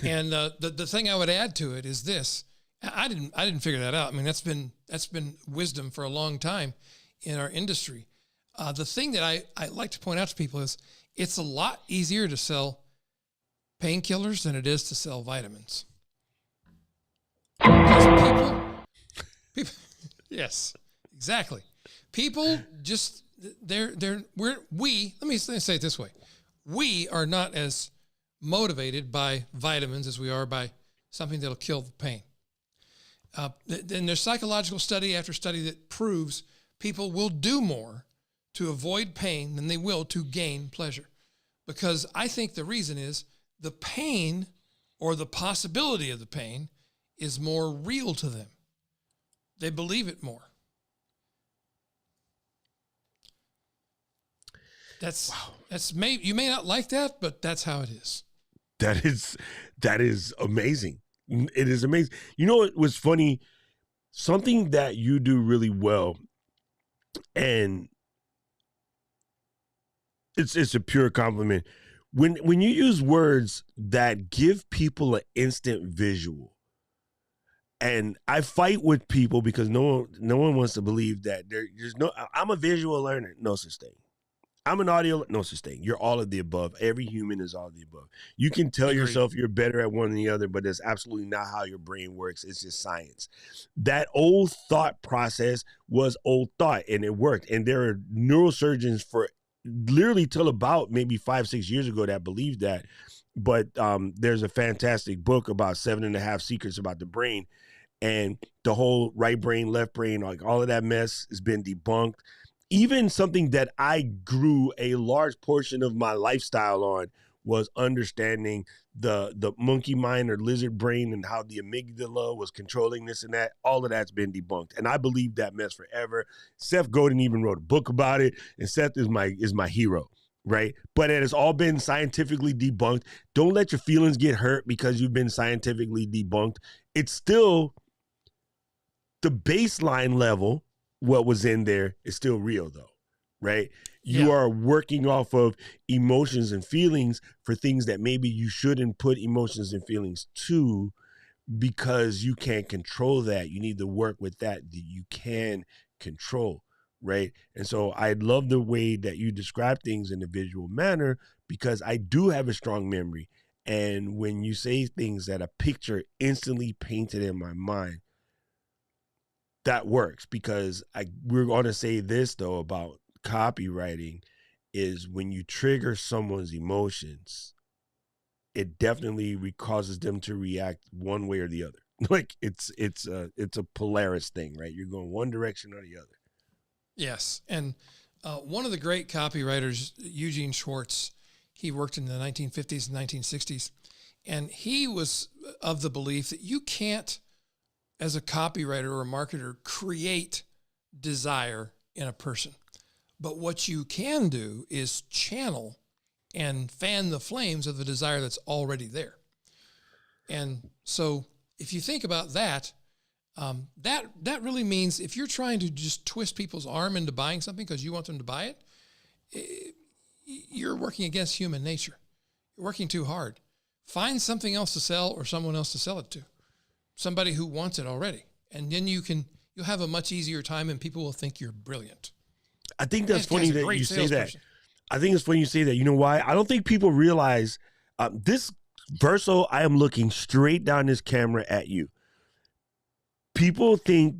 And the thing I would add to it is this: I didn't figure that out. I mean, that's been wisdom for a long time in our industry. The thing that I like to point out to people is it's a lot easier to sell painkillers than it is to sell vitamins. Because people, yes, exactly. People just let me say it this way. We are not as motivated by vitamins as we are by something that'll kill the pain. Then there's psychological study after study that proves people will do more to avoid pain than they will to gain pleasure. Because I think the reason is the pain or the possibility of the pain is more real to them. They believe it more. You may not like that, but that's how it is. That is amazing. It is amazing. You know what was funny? Something that you do really well, and it's a pure compliment. When you use words that give people an instant visual, and I fight with people because no one wants to believe that there's no. I'm a visual learner. No such thing. I'm an audio, no such thing. You're all of the above. Every human is all of the above. You can tell yourself you're better at one than the other, but that's absolutely not how your brain works. It's just science. That old thought process was old thought, and it worked. And there are neurosurgeons for literally till about maybe 5-6 years ago that believed that. But there's a fantastic book about 7.5 secrets about the brain, and the whole right brain, left brain, like all of that mess has been debunked. Even something that I grew a large portion of my lifestyle on was understanding the monkey mind or lizard brain and how the amygdala was controlling this and that. All of that's been debunked. And I believe that mess forever. Seth Godin even wrote a book about it, and Seth is my hero, right? But it has all been scientifically debunked. Don't let your feelings get hurt because you've been scientifically debunked. It's still the baseline level. What was in there is still real though, right? You are working off of emotions and feelings for things that maybe you shouldn't put emotions and feelings to, because you can't control that. You need to work with that you can control, right? And so I love the way that you describe things in a visual manner, because I do have a strong memory. And when you say things that a picture instantly painted in my mind, that works. Because we're going to say this though about copywriting is when you trigger someone's emotions, it definitely causes them to react one way or the other. Like it's a Polaris thing, right? You're going one direction or the other. Yes. And one of the great copywriters, Eugene Schwartz, he worked in the 1950s and 1960s, and he was of the belief that you can't, as a copywriter or a marketer, create desire in a person. But what you can do is channel and fan the flames of the desire that's already there. And so if you think about that, that really means if you're trying to just twist people's arm into buying something because you want them to buy it, you're working against human nature. You're working too hard. find something else to sell or someone else to sell it to, somebody who wants it already. And then you'll have a much easier time and people will think you're brilliant. I think that's funny that you say that. salesperson. I think it's funny you say that. You know why? I don't think people realize this Verso, I am looking straight down this camera at you. People think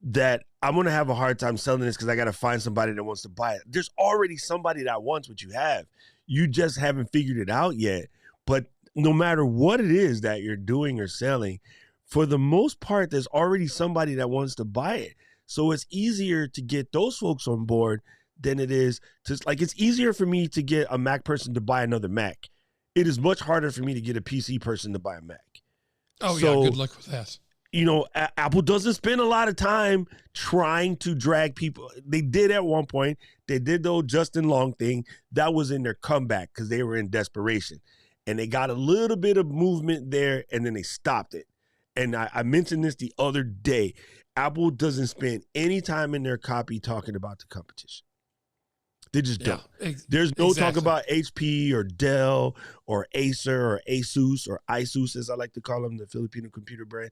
that I'm going to have a hard time selling this because I got to find somebody that wants to buy it. There's already somebody that wants what you have. You just haven't figured it out yet. But no matter what it is that you're doing or selling, for the most part, there's already somebody that wants to buy it. So it's easier to get those folks on board than it is to, like, it's easier for me to get a Mac person to buy another Mac. It is much harder for me to get a PC person to buy a Mac. Oh, so, yeah, good luck with that. You know, Apple doesn't spend a lot of time trying to drag people. They did at one point. They did the old Justin Long thing. That was in their comeback because they were in desperation. And they got a little bit of movement there, and then they stopped it. And I mentioned this the other day. Apple doesn't spend any time in their copy talking about the competition. They just don't. There's no talk about HP or Dell or Acer or Asus or Asus, as I like to call them, the Filipino computer brand.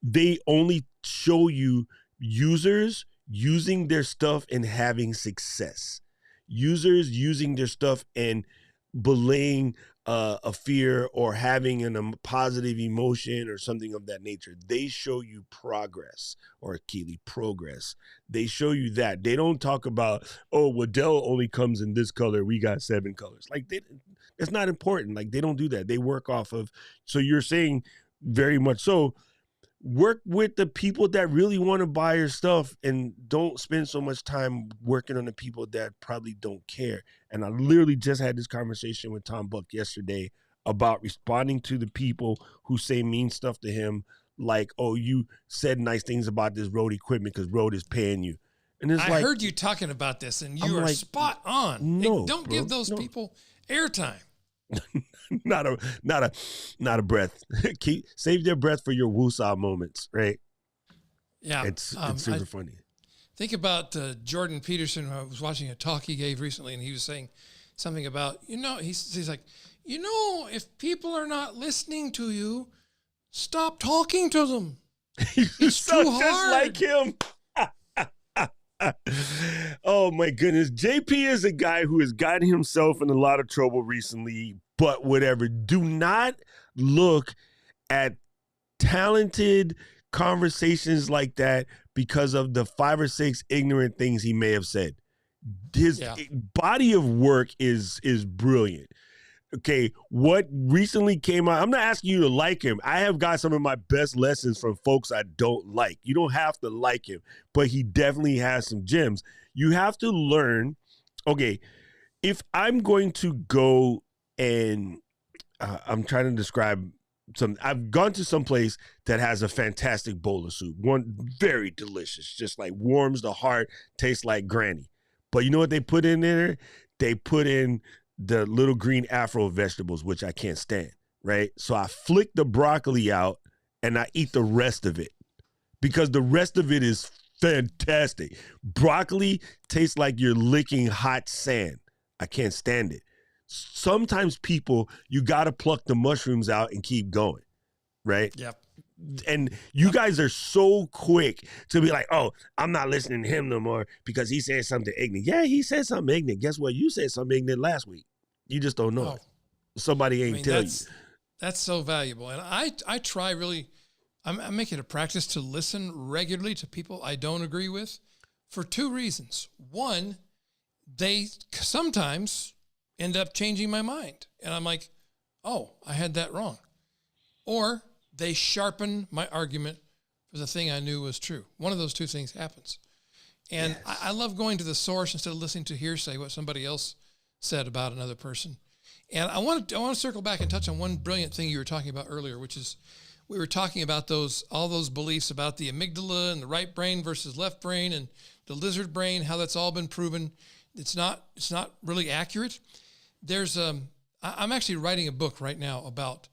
They only show you users using their stuff and having success. Users using their stuff and belaying a fear or having a positive emotion or something of that nature. They show you progress, or Keely, progress. They show you that. They don't talk about, oh, well, Dell only comes in this color. We got 7 colors. Like, it's not important. Like, they don't do that. They work off of, so you're saying very much so, work with the people that really want to buy your stuff and don't spend so much time working on the people that probably don't care. And I literally just had this conversation with Tom Buck yesterday about responding to the people who say mean stuff to him, like, oh, you said nice things about this Rode equipment because Rode is paying you. And it's I heard you talking about this, and you are spot on. No, hey, don't give those people airtime. not a breath. Save their breath for your woosah moments, right? Yeah, it's super funny. Think about Jordan Peterson. I was watching a talk he gave recently, and he was saying something about, he's like, if people are not listening to you, stop talking to them. It's too hard. Just like him. Oh my goodness. JP is a guy who has gotten himself in a lot of trouble recently, but whatever. Do not look at talented conversations like that because of the 5 or 6 ignorant things he may have said. His body of work is brilliant. Okay, what recently came out, I'm not asking you to like him. I have got some of my best lessons from folks I don't like. You don't have to like him, but he definitely has some gems. You have to learn, okay, if I'm going to go and I'm trying to describe I've gone to some place that has a fantastic bowl of soup. One very delicious, just like warms the heart, tastes like granny. But you know what they put in there? They put in the little green Afro vegetables, which I can't stand, right? So I flick the broccoli out and I eat the rest of it because the rest of it is fantastic. Broccoli tastes like you're licking hot sand. I can't stand it. Sometimes people, you got to pluck the mushrooms out and keep going, right? Yep. And you guys are so quick to be like, oh, I'm not listening to him no more because he said something ignorant. Yeah, he said something ignorant. Guess what? You said something ignorant last week. You just don't know it. Somebody ain't tell you. That's so valuable. And I try really, I make it a practice to listen regularly to people I don't agree with for 2 reasons. One, they sometimes end up changing my mind. And I'm like, oh, I had that wrong. Or they sharpen my argument for the thing I knew was true. One of those 2 things happens. And yes. I love going to the source instead of listening to hearsay, what somebody else said about another person. And I want to circle back and touch on one brilliant thing you were talking about earlier, which is we were talking about all those beliefs about the amygdala and the right brain versus left brain and the lizard brain, how that's all been proven. It's not really accurate. I'm actually writing a book right now about,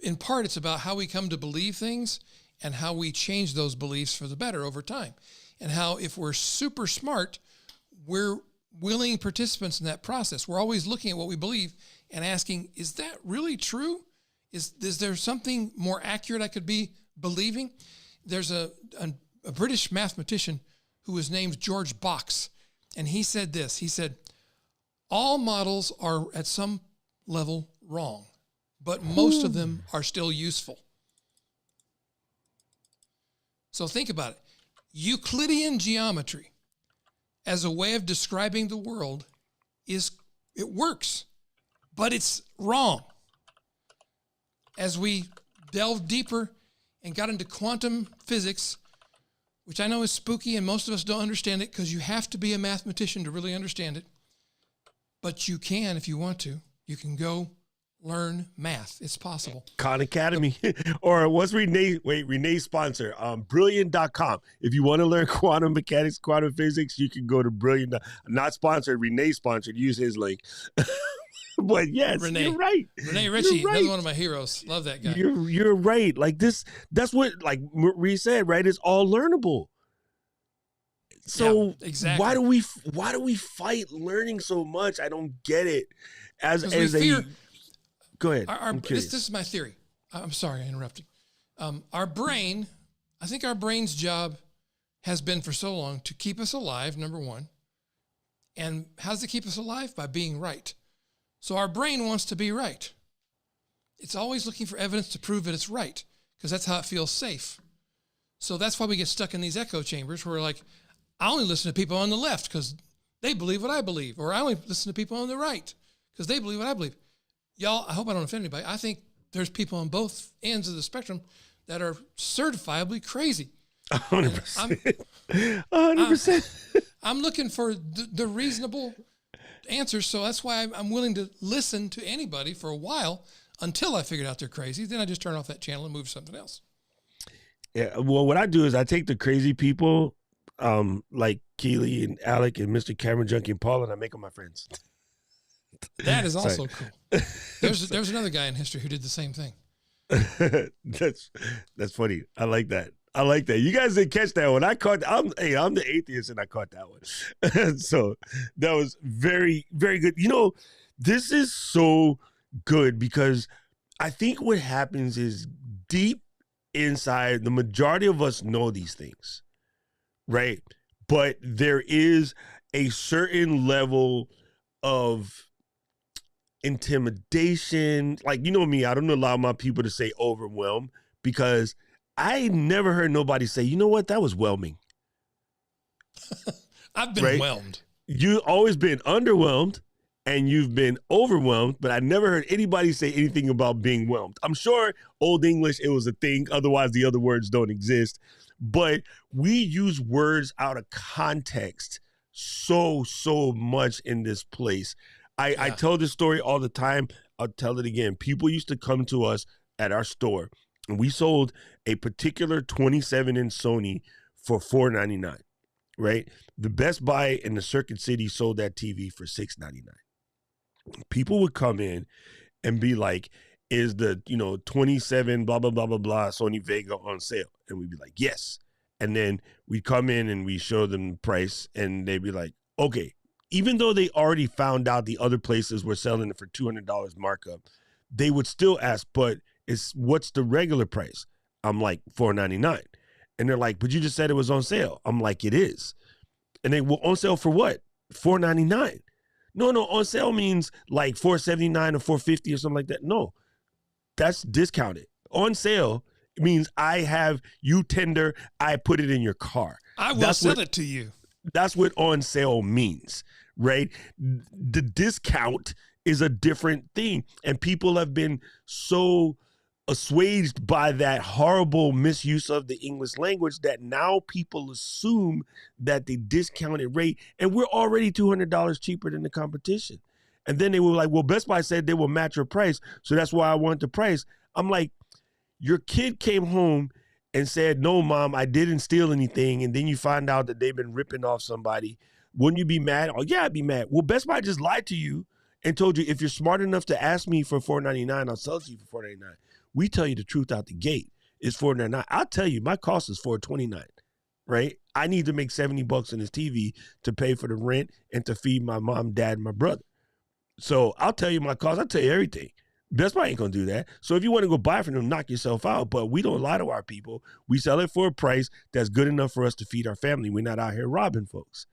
in part, it's about how we come to believe things and how we change those beliefs for the better over time. And how if we're super smart, we're willing participants in that process. We're always looking at what we believe and asking, is that really true? Is there something more accurate I could be believing? There's a British mathematician who was named George Box, and he said this. He said, all models are at some level wrong, but most of them are still useful. So think about it. Euclidean geometry as a way of describing the world it works, but it's wrong. As we delved deeper and got into quantum physics, which I know is spooky and most of us don't understand it because you have to be a mathematician to really understand it. But you can, if you want to, you can go learn math. It's possible. Khan Academy. Or what's Renee's sponsor? Brilliant.com. If you want to learn quantum mechanics, quantum physics, you can go to Brilliant. Not sponsored, Renee sponsored. Use his link. But yes, Renee. You're right. Renee Ritchie, You're right. another one of my heroes. Love that guy. You're right. Like this, that's what like Marie said, right? It's all learnable. So Yeah, exactly. why do we fight learning so much? I don't get it. Go ahead. This is my theory. I'm sorry I interrupted. Our brain, I think our brain's job has been for so long to keep us alive, number one. And how does it keep us alive? By being right. So our brain wants to be right. It's always looking for evidence to prove that it's right because that's how it feels safe. So that's why we get stuck in these echo chambers where we're like, I only listen to people on the left because they believe what I believe, or I only listen to people on the right because they believe what I believe. Y'all, I hope I don't offend anybody. I think there's people on both ends of the spectrum that are certifiably crazy. 100%. 100%. I'm looking for the reasonable answers, so that's why I'm willing to listen to anybody for a while until I figured out they're crazy. Then I just turn off that channel and move to something else. Yeah. Well, what I do is I take the crazy people, like Keely and Alec and Mr. Cameron Junkie and Paul, and I make them my friends. That is also cool. There's another guy in history who did the same thing. That's funny. I like that. You guys didn't catch that one. I caught. I'm the atheist, and I caught that one. So that was very, very good. You know, this is so good because I think what happens is deep inside, the majority of us know these things, right? But there is a certain level of intimidation. Like, you know me, I don't allow my people to say overwhelmed because I never heard nobody say, you know what, that was whelming. I've been whelmed. You've always been underwhelmed and you've been overwhelmed, but I never heard anybody say anything about being whelmed. I'm sure Old English, it was a thing. Otherwise, the other words don't exist. But we use words out of context so much in this place. I tell this story all the time. I'll tell it again. People used to come to us at our store, and we sold a particular 27-inch Sony for $4.99, right? The Best Buy in the Circuit City sold that TV for $6.99. People would come in and be like, is the 27 blah, blah, blah, blah, blah Sony Vega on sale? And we'd be like, yes. And then we'd come in and we show them the price, and they'd be like, okay. Even though they already found out the other places were selling it for $200 markup, they would still ask, but what's the regular price? I'm like, $4.99. And they're like, but you just said it was on sale. I'm like, it is. And they, well, on sale for what? $4.99. No, on sale means like $4.79 or $4.50 or something like that. No, that's discounted. On sale means I have you tender, I put it in your car. I will sell it to you. That's what on sale means, right? The discount is a different thing. And people have been so assuaged by that horrible misuse of the English language that now people assume that the discounted rate, and we're already $200 cheaper than the competition. And then they were like, well, Best Buy said they will match your price, so that's why I want the price. I'm like, your kid came home and said, no, Mom, I didn't steal anything, and then you find out that they've been ripping off somebody. Wouldn't you be mad? Oh, yeah, I'd be mad. Well, Best Buy just lied to you and told you, if you're smart enough to ask me for $4.99, I'll sell it to you for $4.99. We tell you the truth out the gate. It's $4.99. I'll tell you, my cost is $4.29. right? I need to make $70 on this TV to pay for the rent and to feed my mom, dad, and my brother. So I'll tell you my cost. I'll tell you everything. Best Buy ain't gonna do that. So if you want to go buy from them, knock yourself out. But we don't lie to our people. We sell it for a price that's good enough for us to feed our family. We're not out here robbing folks.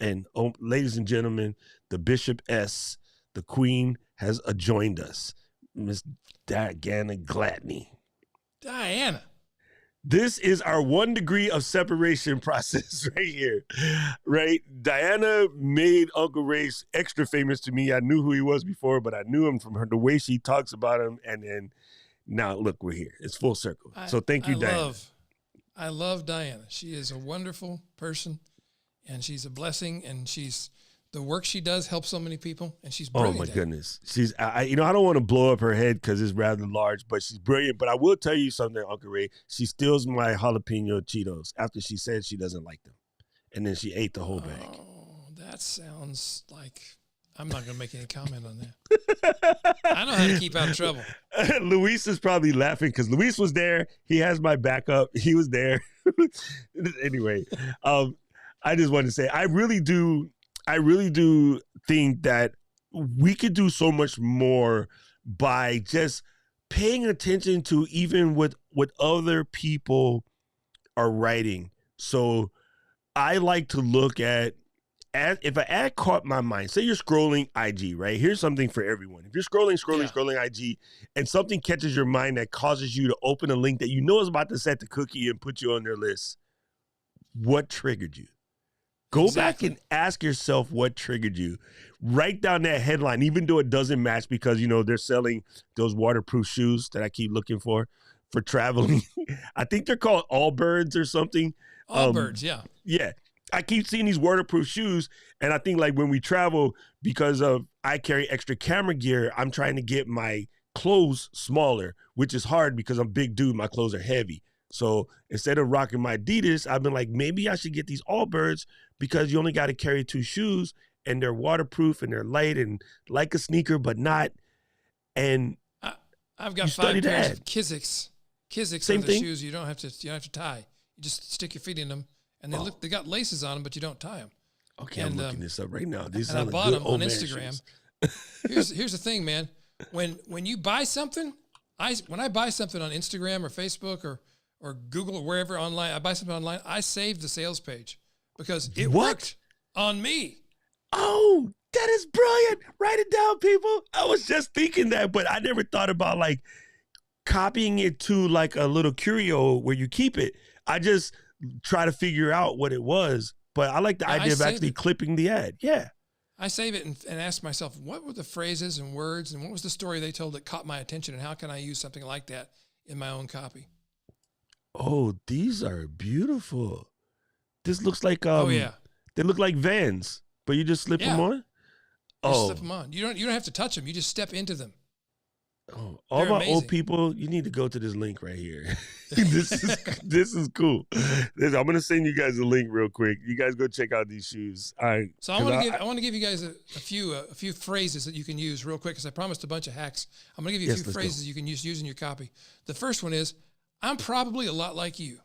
And ladies and gentlemen, the Bishop S, the Queen, has joined us. Miss Diana Gladney. Diana. This is our 1 degree of separation process right here, right? Diana made Uncle Ray extra famous to me. I knew who he was before, but I knew him from the way she talks about him. And then now, look, we're here. It's full circle. So thank you, Diana. I love Diana. She is a wonderful person, and she's a blessing, and the work she does helps so many people, and she's brilliant. Oh, my goodness. She's, I don't want to blow up her head because it's rather large, but she's brilliant. But I will tell you something, Uncle Ray. She steals my jalapeno Cheetos after she said she doesn't like them. And then she ate the whole bag. Oh, that sounds like I'm not going to make any comment on that. I know how to keep out of trouble. Luis is probably laughing because Luis was there. He has my backup. He was there. Anyway, I just wanted to say, I really do think that we could do so much more by just paying attention to even what other people are writing. So I like to look at if an ad caught my mind, say you're scrolling IG, right? Here's something for everyone. If you're scrolling IG and something catches your mind that causes you to open a link that you know is about to set the cookie and put you on their list, what triggered you? Go back and ask yourself what triggered you. Write down that headline, even though it doesn't match because, they're selling those waterproof shoes that I keep looking for traveling. I think they're called Allbirds or something. Allbirds, yeah. Yeah. I keep seeing these waterproof shoes, and I think like when we travel, because I carry extra camera gear, I'm trying to get my clothes smaller, which is hard because I'm a big dude. My clothes are heavy. So instead of rocking my Adidas, I've been like, maybe I should get these Allbirds because you only got to carry 2 shoes and they're waterproof and they're light and like a sneaker, but not. And I've got 5 pairs of Kiziks. Kiziks are the shoes you don't have to tie. You just stick your feet in them, and they got laces on them, but you don't tie them. Okay, I'm looking this up right now. These and I are bought them on Instagram. Here's the thing, man. When you buy something, when I buy something on Instagram or Facebook or Google or wherever online, I buy something online, I save the sales page because it worked on me. Oh, that is brilliant. Write it down, people. I was just thinking that, but I never thought about like copying it to like a little curio where you keep it. I just try to figure out what it was, but I like the idea of actually clipping the ad. Yeah. I save it and ask myself, what were the phrases and words and what was the story they told that caught my attention, and how can I use something like that in my own copy? Oh, these are beautiful. This looks like they look like Vans, but you just slip them on? Slip them on. You don't have to touch them. You just step into them. Oh, all my old people, you need to go to this link right here. This is cool. I'm gonna send you guys a link real quick. You guys go check out these shoes. All right. So I want to give you guys a few phrases that you can use real quick because I promised a bunch of hacks. I'm gonna give you a few phrases you can use in your copy. The first one is, "I'm probably a lot like you."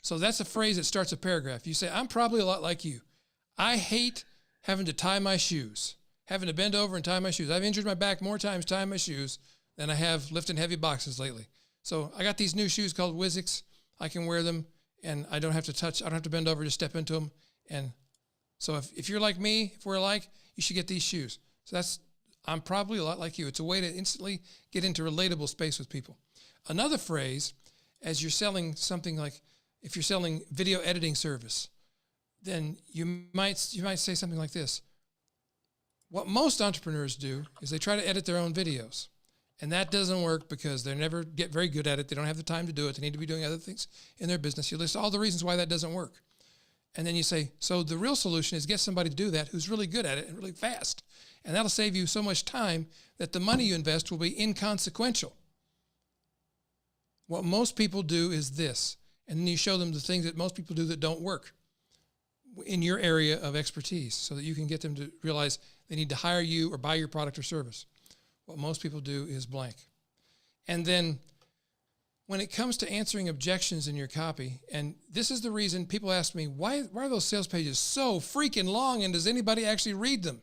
So that's a phrase that starts a paragraph. You say, "I'm probably a lot like you. I hate having to tie my shoes." Having to bend over and tie my shoes. I've injured my back more times tying my shoes than I have lifting heavy boxes lately. So I got these new shoes called Wizzix. I can wear them and I don't have to bend over, just step into them. And so if you're like me, if we're alike, you should get these shoes. So I'm probably a lot like you. It's a way to instantly get into relatable space with people. Another phrase, as you're selling something like, if you're selling video editing service, then you might say something like this. What most entrepreneurs do is they try to edit their own videos. And that doesn't work because they never get very good at it. They don't have the time to do it. They need to be doing other things in their business. You list all the reasons why that doesn't work. And then you say, so the real solution is get somebody to do that who's really good at it and really fast. And that'll save you so much time that the money you invest will be inconsequential. What most people do is this. And then you show them the things that most people do that don't work in your area of expertise so that you can get them to realize they need to hire you or buy your product or service. What most people do is blank. And then when it comes to answering objections in your copy, and this is the reason people ask me, why are those sales pages so freaking long, and does anybody actually read them?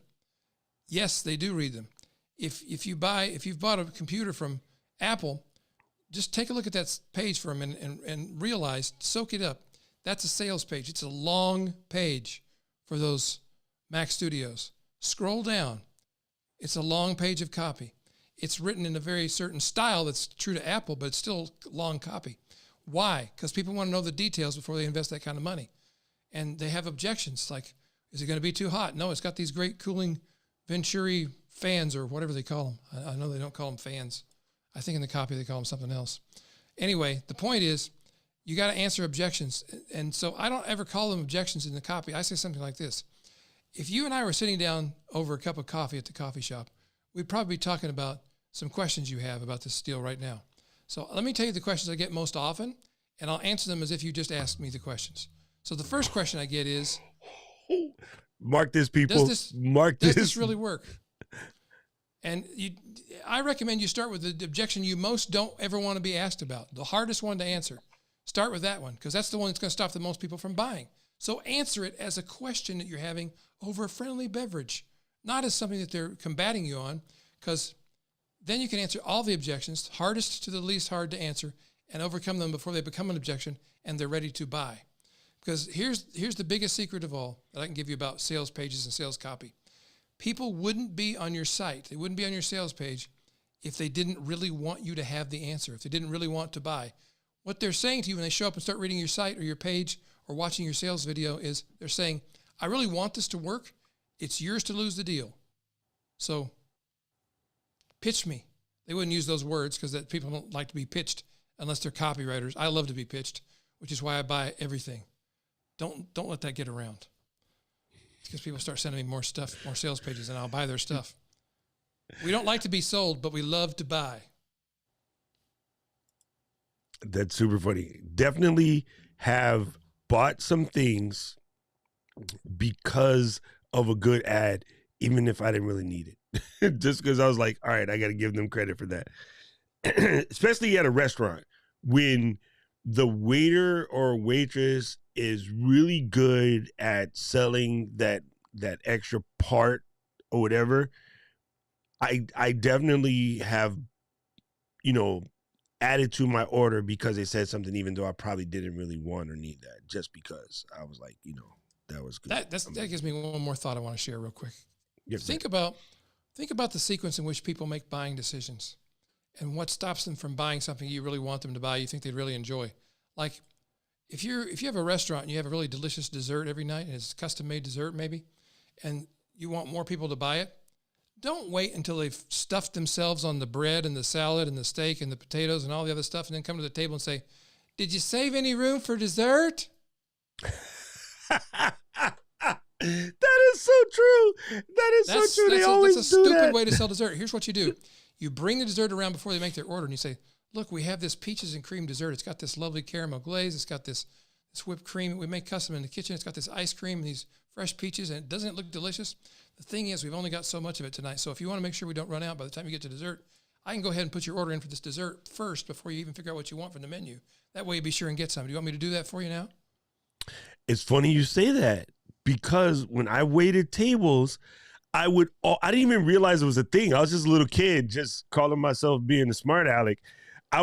Yes, they do read them. If you've bought a computer from Apple, just take a look at that page for a minute and realize, soak it up. That's a sales page. It's a long page for those Mac Studios. Scroll down. It's a long page of copy. It's written in a very certain style that's true to Apple, but it's still long copy. Why? Because people want to know the details before they invest that kind of money. And they have objections like, is it going to be too hot? No, it's got these great cooling Venturi fans or whatever they call them. I know they don't call them fans. I think in the copy they call them something else. Anyway, the point is you got to answer objections. And so I don't ever call them objections in the copy. I say something like this. If you and I were sitting down over a cup of coffee at the coffee shop, we'd probably be talking about some questions you have about this deal right now. So let me tell you the questions I get most often, and I'll answer them as if you just asked me the questions. So the first question I get is, mark this, people. Does this really work? And I recommend you start with the objection you most don't ever want to be asked about, the hardest one to answer. Start with that one, because that's the one that's going to stop the most people from buying. So answer it as a question that you're having over a friendly beverage, not as something that they're combating you on, because then you can answer all the objections, hardest to the least hard to answer, and overcome them before they become an objection and they're ready to buy. Because here's the biggest secret of all that I can give you about sales pages and sales copy. People wouldn't be on your site, they wouldn't be on your sales page if they didn't really want you to have the answer, if they didn't really want to buy. What they're saying to you when they show up and start reading your site or your page or watching your sales video is they're saying, I really want this to work. It's yours to lose the deal. So pitch me. They wouldn't use those words because that people don't like to be pitched unless they're copywriters. I love to be pitched, which is why I buy everything. Don't let that get around. Because people start sending me more stuff, more sales pages, and I'll buy their stuff. We don't like to be sold, but we love to buy. That's super funny. Definitely have bought some things because of a good ad, even if I didn't really need it. Just because I was like, all right, I got to give them credit for that. Especially at a restaurant, when the waiter or waitress is really good at selling that extra part or whatever, I definitely have, added to my order because they said something, even though I probably didn't really want or need that, just because I was like, that was good. That gives me one more thought I want to share real quick. Yes, think about the sequence in which people make buying decisions and what stops them from buying something you really want them to buy, you think they'd really enjoy. Like if you have a restaurant and you have a really delicious dessert every night and it's custom made dessert maybe, and you want more people to buy it, don't wait until they've stuffed themselves on the bread and the salad and the steak and the potatoes and all the other stuff and then come to the table and say, did you save any room for dessert? That is so true. So true. They always that's a do stupid that. way to sell dessert. Here's what you do. You bring the dessert around before they make their order and you say, look, we have this peaches and cream dessert. It's got this lovely caramel glaze. It's got this whipped cream we make custom in the kitchen. It's got this ice cream and these fresh peaches, and doesn't it look delicious? The thing is, we've only got so much of it tonight. So if you want to make sure we don't run out by the time you get to dessert, I can go ahead and put your order in for this dessert first before you even figure out what you want from the menu. That way you be sure and get some. Do you want me to do that for you now? It's funny you say that, because when I waited tables, I didn't even realize it was a thing. I was just a little kid, just calling myself being a smart aleck.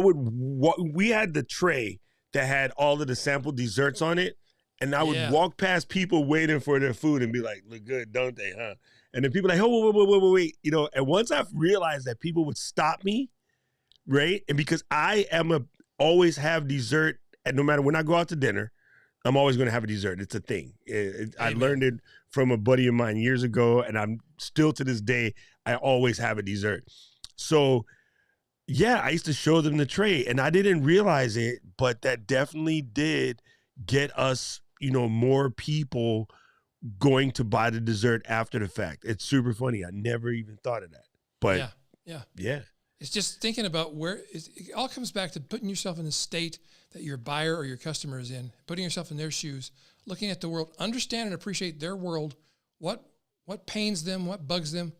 We had the tray that had all of the sample desserts on it, and I would walk past people waiting for their food and be like, look good, don't they, huh? And then people like, oh, wait. And once I realized that people would stop me, right? And because I always have dessert, and no matter when I go out to dinner, I'm always going to have a dessert. It's a thing. I learned it from a buddy of mine years ago, and I'm still to this day, I always have a dessert. So yeah, I used to show them the tray, and I didn't realize it, but that definitely did get us, more people going to buy the dessert after the fact. It's super funny. I never even thought of that. But yeah. It's just thinking about it all comes back to putting yourself in the state that your buyer or your customer is in, putting yourself in their shoes, looking at the world, understand and appreciate their world, what pains them, what bugs them,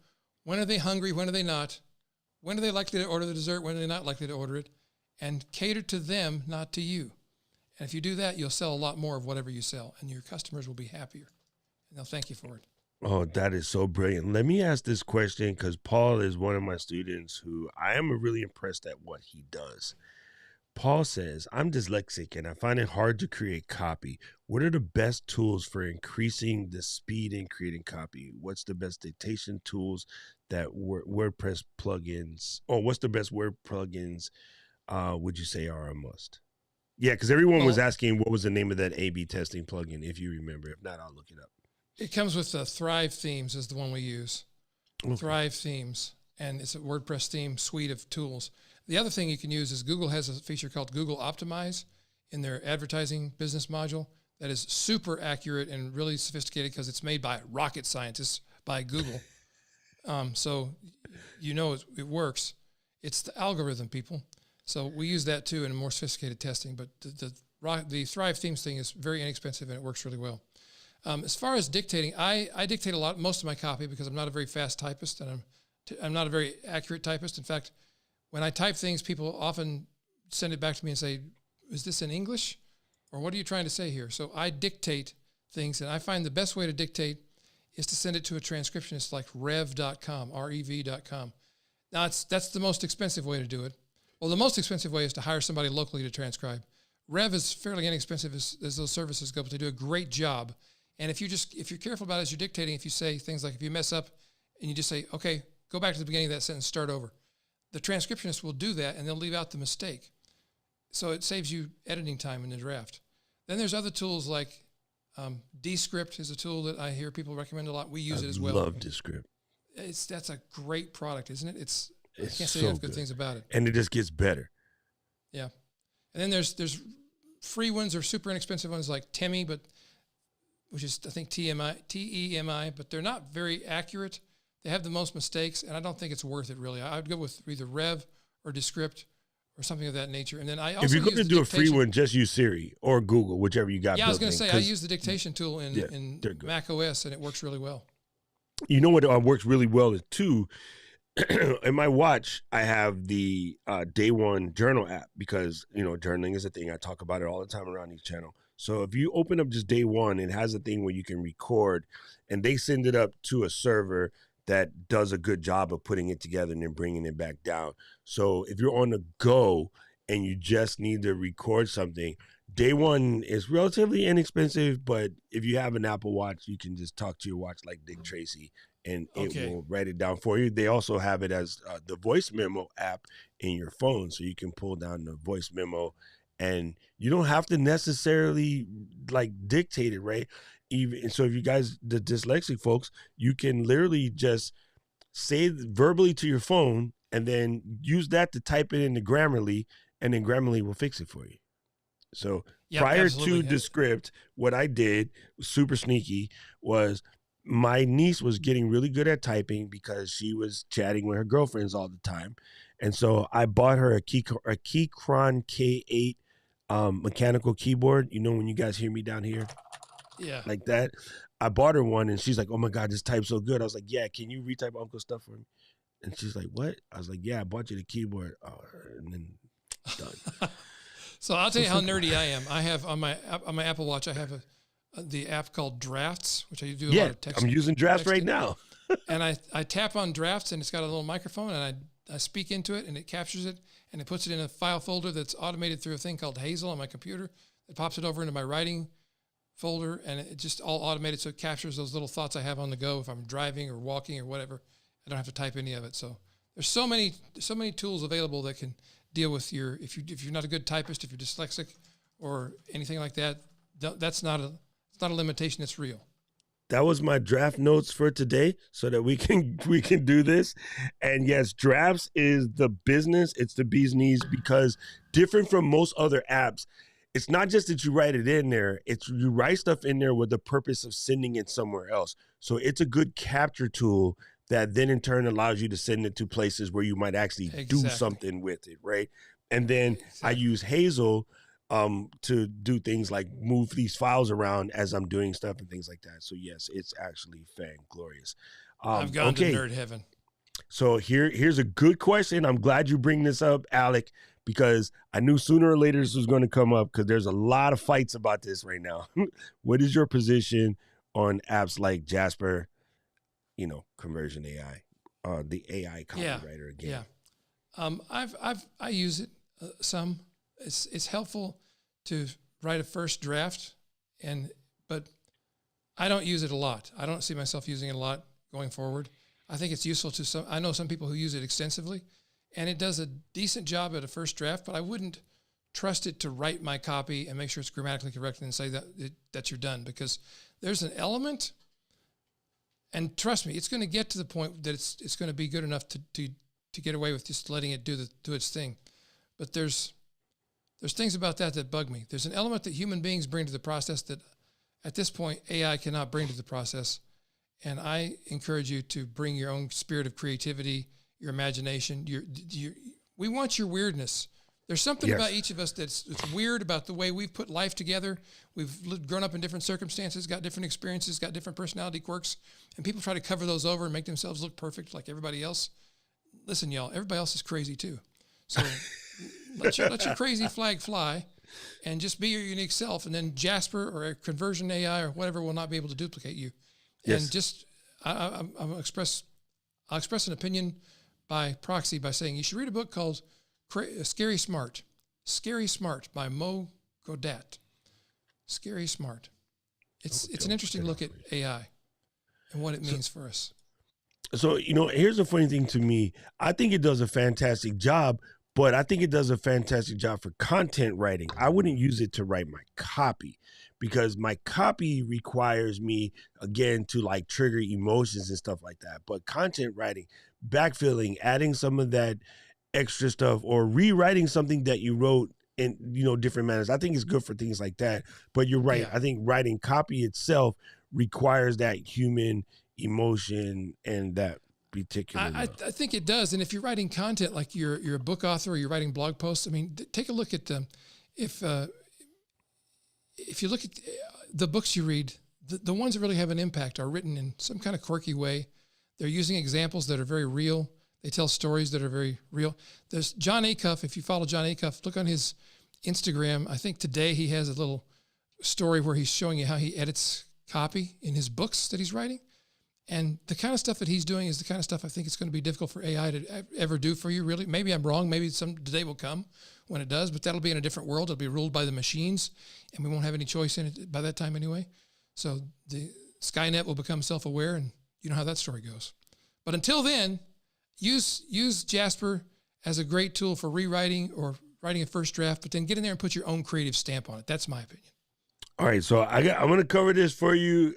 when are they hungry, when are they not, when are they likely to order the dessert, when are they not likely to order it, and cater to them, not to you. And if you do that, you'll sell a lot more of whatever you sell, and your customers will be happier, and they'll thank you for it. Oh, that is so brilliant. Let me ask this question because Paul is one of my students who I am really impressed at what he does. Paul says, I'm dyslexic and I find it hard to create copy. What are the best tools for increasing the speed in creating copy? What's the best dictation tools that WordPress plugins, or what's the best Word plugins would you say are a must? Yeah, because everyone was asking what was the name of that A/B testing plugin, if you remember. If not, I'll look it up. It comes with Thrive Themes is the one we use. Okay. Thrive Themes, and it's a WordPress theme suite of tools. The other thing you can use is Google has a feature called Google Optimize in their advertising business module that is super accurate and really sophisticated because it's made by rocket scientists by Google. So you know it works. It's the algorithm, people. So we use that too in more sophisticated testing. But the Thrive Themes thing is very inexpensive and it works really well. As far as dictating, I dictate a lot, most of my copy because I'm not a very fast typist and I'm not a very accurate typist. In fact, when I type things, people often send it back to me and say, is this in English? Or what are you trying to say here? So I dictate things, and I find the best way to dictate is to send it to a transcriptionist like rev.com, rev.com. Now, that's the most expensive way to do it. Well, the most expensive way is to hire somebody locally to transcribe. Rev is fairly inexpensive as those services go, but they do a great job. And if you're careful about it as you're dictating, if you say things like, if you mess up and you just say, okay, go back to the beginning of that sentence, start over. The transcriptionist will do that and they'll leave out the mistake. So it saves you editing time in the draft. Then there's other tools like Descript is a tool that I hear people recommend a lot. We use it as well. I love Descript. That's a great product, isn't it? I can't say so enough good things about it. And it just gets better. Yeah. And then there's free ones or super inexpensive ones like Temi, which is, I think, TEMI, but they're not very accurate. They have the most mistakes, and I don't think it's worth it, really. I would go with either Rev or Descript or something of that nature. And then I also if you're going to do a free one, just use Siri or Google, whichever you got. Yeah, I was going to say, I use the dictation tool in Mac OS, and it works really well. You know what works really well is, too, in my watch, I have the Day One Journal app because, journaling is a thing. I talk about it all the time around each channel. So if you open up just Day One, it has a thing where you can record, and they send it up to a server that does a good job of putting it together and then bringing it back down. So if you're on the go and you just need to record something, Day One is relatively inexpensive, but if you have an Apple Watch, you can just talk to your watch like Dick Tracy, and it will write it down for you. They also have it as the voice memo app in your phone, so you can pull down the voice memo, and you don't have to necessarily dictate it, right? Even so, if you guys, the dyslexic folks, you can literally just say verbally to your phone and then use that to type it into Grammarly, and then Grammarly will fix it for you. So prior to Descript, what I did, super sneaky, was my niece was getting really good at typing because she was chatting with her girlfriends all the time. And so I bought her a Keychron K8 mechanical keyboard. When you guys hear me down here? Yeah. Like that. I bought her one and she's like, oh my God, this types so good. I was like, yeah, can you retype Uncle stuff for me? And she's like, what? I was like, yeah, I bought you the keyboard. And then done. So I'll tell you how nerdy I am. I have on my Apple Watch, I have the app called Drafts, which I do a lot of text. I'm using Drafts right now. And I tap on Drafts and it's got a little microphone and I speak into it and it captures it and it puts it in a file folder that's automated through a thing called Hazel on my computer. It pops it over into my writing folder and it just all automated, so it captures those little thoughts I have on the go if I'm driving or walking or whatever. I don't have to type any of it. So there's so many tools available that can deal with if you're not a good typist, if you're dyslexic or anything like that. That's not a limitation. It's real. That was my draft notes for today so that we can do this. And yes, Drafts is the business. It's the bee's knees because different from most other apps, it's not just that you write it in there. It's you write stuff in there with the purpose of sending it somewhere else. So it's a good capture tool that then in turn allows you to send it to places where you might actually do something with it, right? And then I use Hazel to do things like move these files around as I'm doing stuff and things like that. So yes, it's actually glorious. I've gone to nerd heaven. So here's a good question. I'm glad you bring this up, Alec, because I knew sooner or later this was going to come up because there's a lot of fights about this right now. What is your position on apps like Jasper, Conversion AI, the AI copywriter again? Yeah. I use it some. It's helpful to write a first draft, but I don't use it a lot. I don't see myself using it a lot going forward. I think it's useful to some. I know some people who use it extensively, and it does a decent job at a first draft, but I wouldn't trust it to write my copy and make sure it's grammatically correct and say that you're done, because there's an element, and trust me, it's going to get to the point that it's going to be good enough to get away with just letting it do its thing. But there's things about that bug me. There's an element that human beings bring to the process that at this point AI cannot bring to the process. And I encourage you to bring your own spirit of creativity, your imagination. We want your weirdness. There's something about each of us that's weird about the way we've put life together. We've grown up in different circumstances, got different experiences, got different personality quirks, and people try to cover those over and make themselves look perfect like everybody else. Listen, y'all, everybody else is crazy too. So let your crazy flag fly and just be your unique self. And then Jasper or Conversion AI or whatever will not be able to duplicate you. Yes. And just I'll express an opinion by proxy by saying you should read a book called Scary Smart by Mo Godat. Scary Smart. It's an interesting look at AI and what it means for us. So, here's the funny thing to me. I think it does a fantastic job, but I think it does a fantastic job for content writing. I wouldn't use it to write my copy because my copy requires me, again, to like trigger emotions and stuff like that. But content writing, backfilling, adding some of that extra stuff or rewriting something that you wrote in, different manners. I think it's good for things like that. But you're right. Yeah. I think writing copy itself requires that human emotion and that particular. I think it does. And if you're writing content, like you're a book author or you're writing blog posts, I mean, take a look at if you look at the books you read, the ones that really have an impact are written in some kind of quirky way. They're using examples that are very real. They tell stories that are very real. There's John Acuff. If you follow John Acuff, look on his Instagram. I think today he has a little story where he's showing you how he edits copy in his books that he's writing. And the kind of stuff that he's doing is the kind of stuff I think it's going to be difficult for AI to ever do for you, really. Maybe I'm wrong. Maybe some day will come when it does, but that'll be in a different world. It'll be ruled by the machines, and we won't have any choice in it by that time anyway. So the Skynet will become self-aware, and you know how that story goes. But until then, use Jasper as a great tool for rewriting or writing a first draft, but then get in there and put your own creative stamp on it. That's my opinion. All right, so I'm going to cover this for you.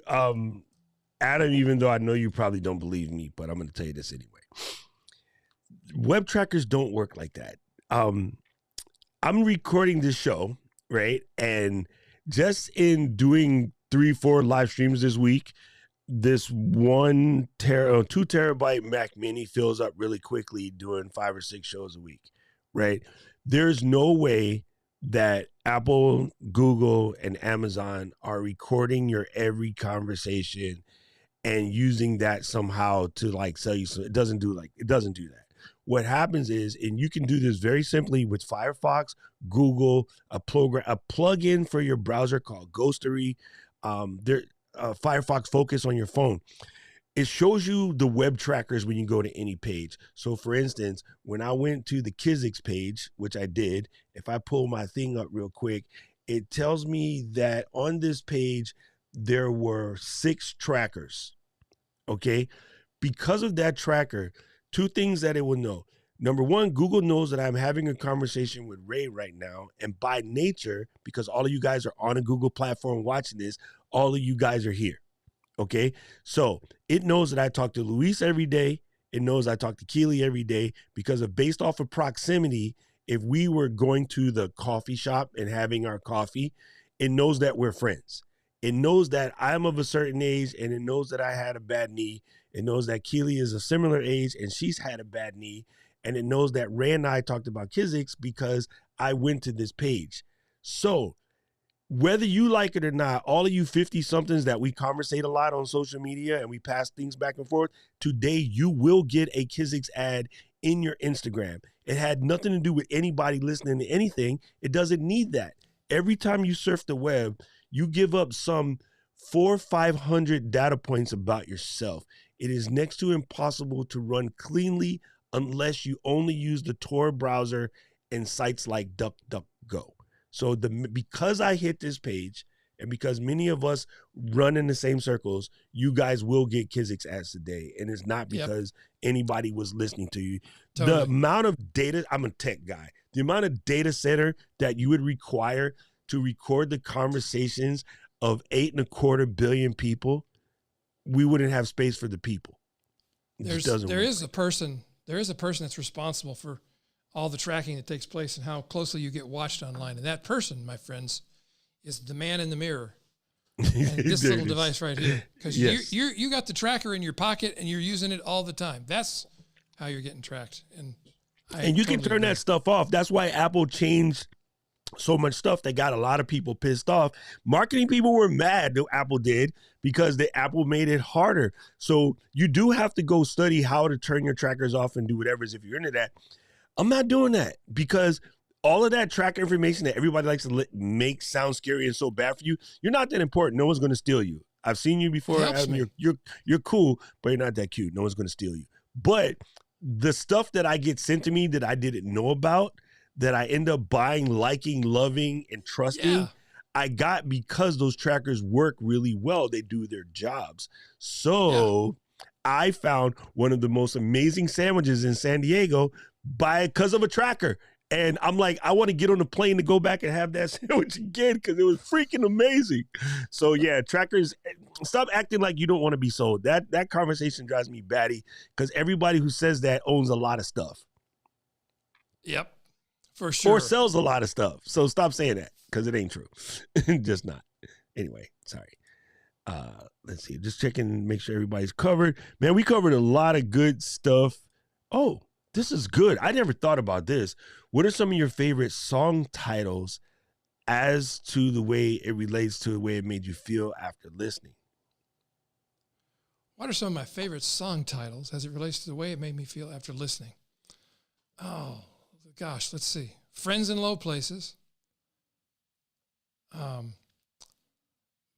Adam, even though I know you probably don't believe me, but I'm going to tell you this anyway. Web trackers don't work like that. I'm recording this show, right? And just in doing 3-4 live streams this week, this 2 terabyte Mac Mini fills up really quickly doing 5 or 6 shows a week, right? There's no way that Apple, Google, and Amazon are recording your every conversation and using that somehow to like sell you. So it doesn't do that. What happens is, and you can do this very simply with Firefox, Google, a plugin for your browser called Ghostery, Firefox Focus on your phone. It shows you the web trackers when you go to any page. So for instance, when I went to the Kizix page, which I did, if I pull my thing up real quick, it tells me that on this page, there were 6 trackers, okay? Because of that tracker, 2 things that it will know. Number one, Google knows that I'm having a conversation with Ray right now. And by nature, because all of you guys are on a Google platform watching this, all of you guys are here, okay? So it knows that I talk to Luis every day. It knows I talk to Keely every day because based off of proximity, if we were going to the coffee shop and having our coffee, it knows that we're friends. It knows that I'm of a certain age, and it knows that I had a bad knee. It knows that Keely is a similar age, and she's had a bad knee. And it knows that Ray and I talked about Kizix because I went to this page. So whether you like it or not, all of you 50-somethings that we conversate a lot on social media and we pass things back and forth, today you will get a Kizix ad in your Instagram. It had nothing to do with anybody listening to anything. It doesn't need that. Every time you surf the web, you give up some 400 or 500 data points about yourself. It is next to impossible to run cleanly unless you only use the Tor browser and sites like DuckDuckGo. So because I hit this page and because many of us run in the same circles, you guys will get Kizix ads today. And it's not because anybody was listening to you. Totally. The amount of data, I'm a tech guy, the amount of data center that you would require to record the conversations of 8.25 billion people, we wouldn't have space for the people. There is a person that's responsible for all the tracking that takes place and how closely you get watched online. And that person, my friends, is the man in the mirror. And this little device right here. Because you got the tracker in your pocket and you're using it all the time. That's how you're getting tracked. And you can turn that stuff off. That's why Apple changed so much stuff that got a lot of people pissed off. Marketing people were mad that Apple did because Apple made it harder. So you do have to go study how to turn your trackers off and do whatever if you're into that. I'm not doing that because all of that tracker information that everybody likes to make sound scary and so bad for you, you're not that important. No one's going to steal you. I've seen you before. You're cool, but you're not that cute. No one's going to steal you. But the stuff that I get sent to me that I didn't know about, that I end up buying, liking, loving, and trusting, I got because those trackers work really well. They do their jobs. So I found one of the most amazing sandwiches in San Diego because of a tracker. And I'm like, I want to get on the plane to go back and have that sandwich again because it was freaking amazing. So yeah, trackers, stop acting like you don't want to be sold. That conversation drives me batty because everybody who says that owns a lot of stuff. Yep, for sure. Or sells a lot of stuff. So stop saying that because it ain't true. Just not. Anyway, sorry. Let's see. Just checking, make sure everybody's covered. Man, we covered a lot of good stuff. Oh, this is good. I never thought about this. What are some of your favorite song titles as to the way it relates to the way it made you feel after listening? What are some of my favorite song titles as it relates to the way it made me feel after listening? Oh, gosh, let's see. Friends in Low Places.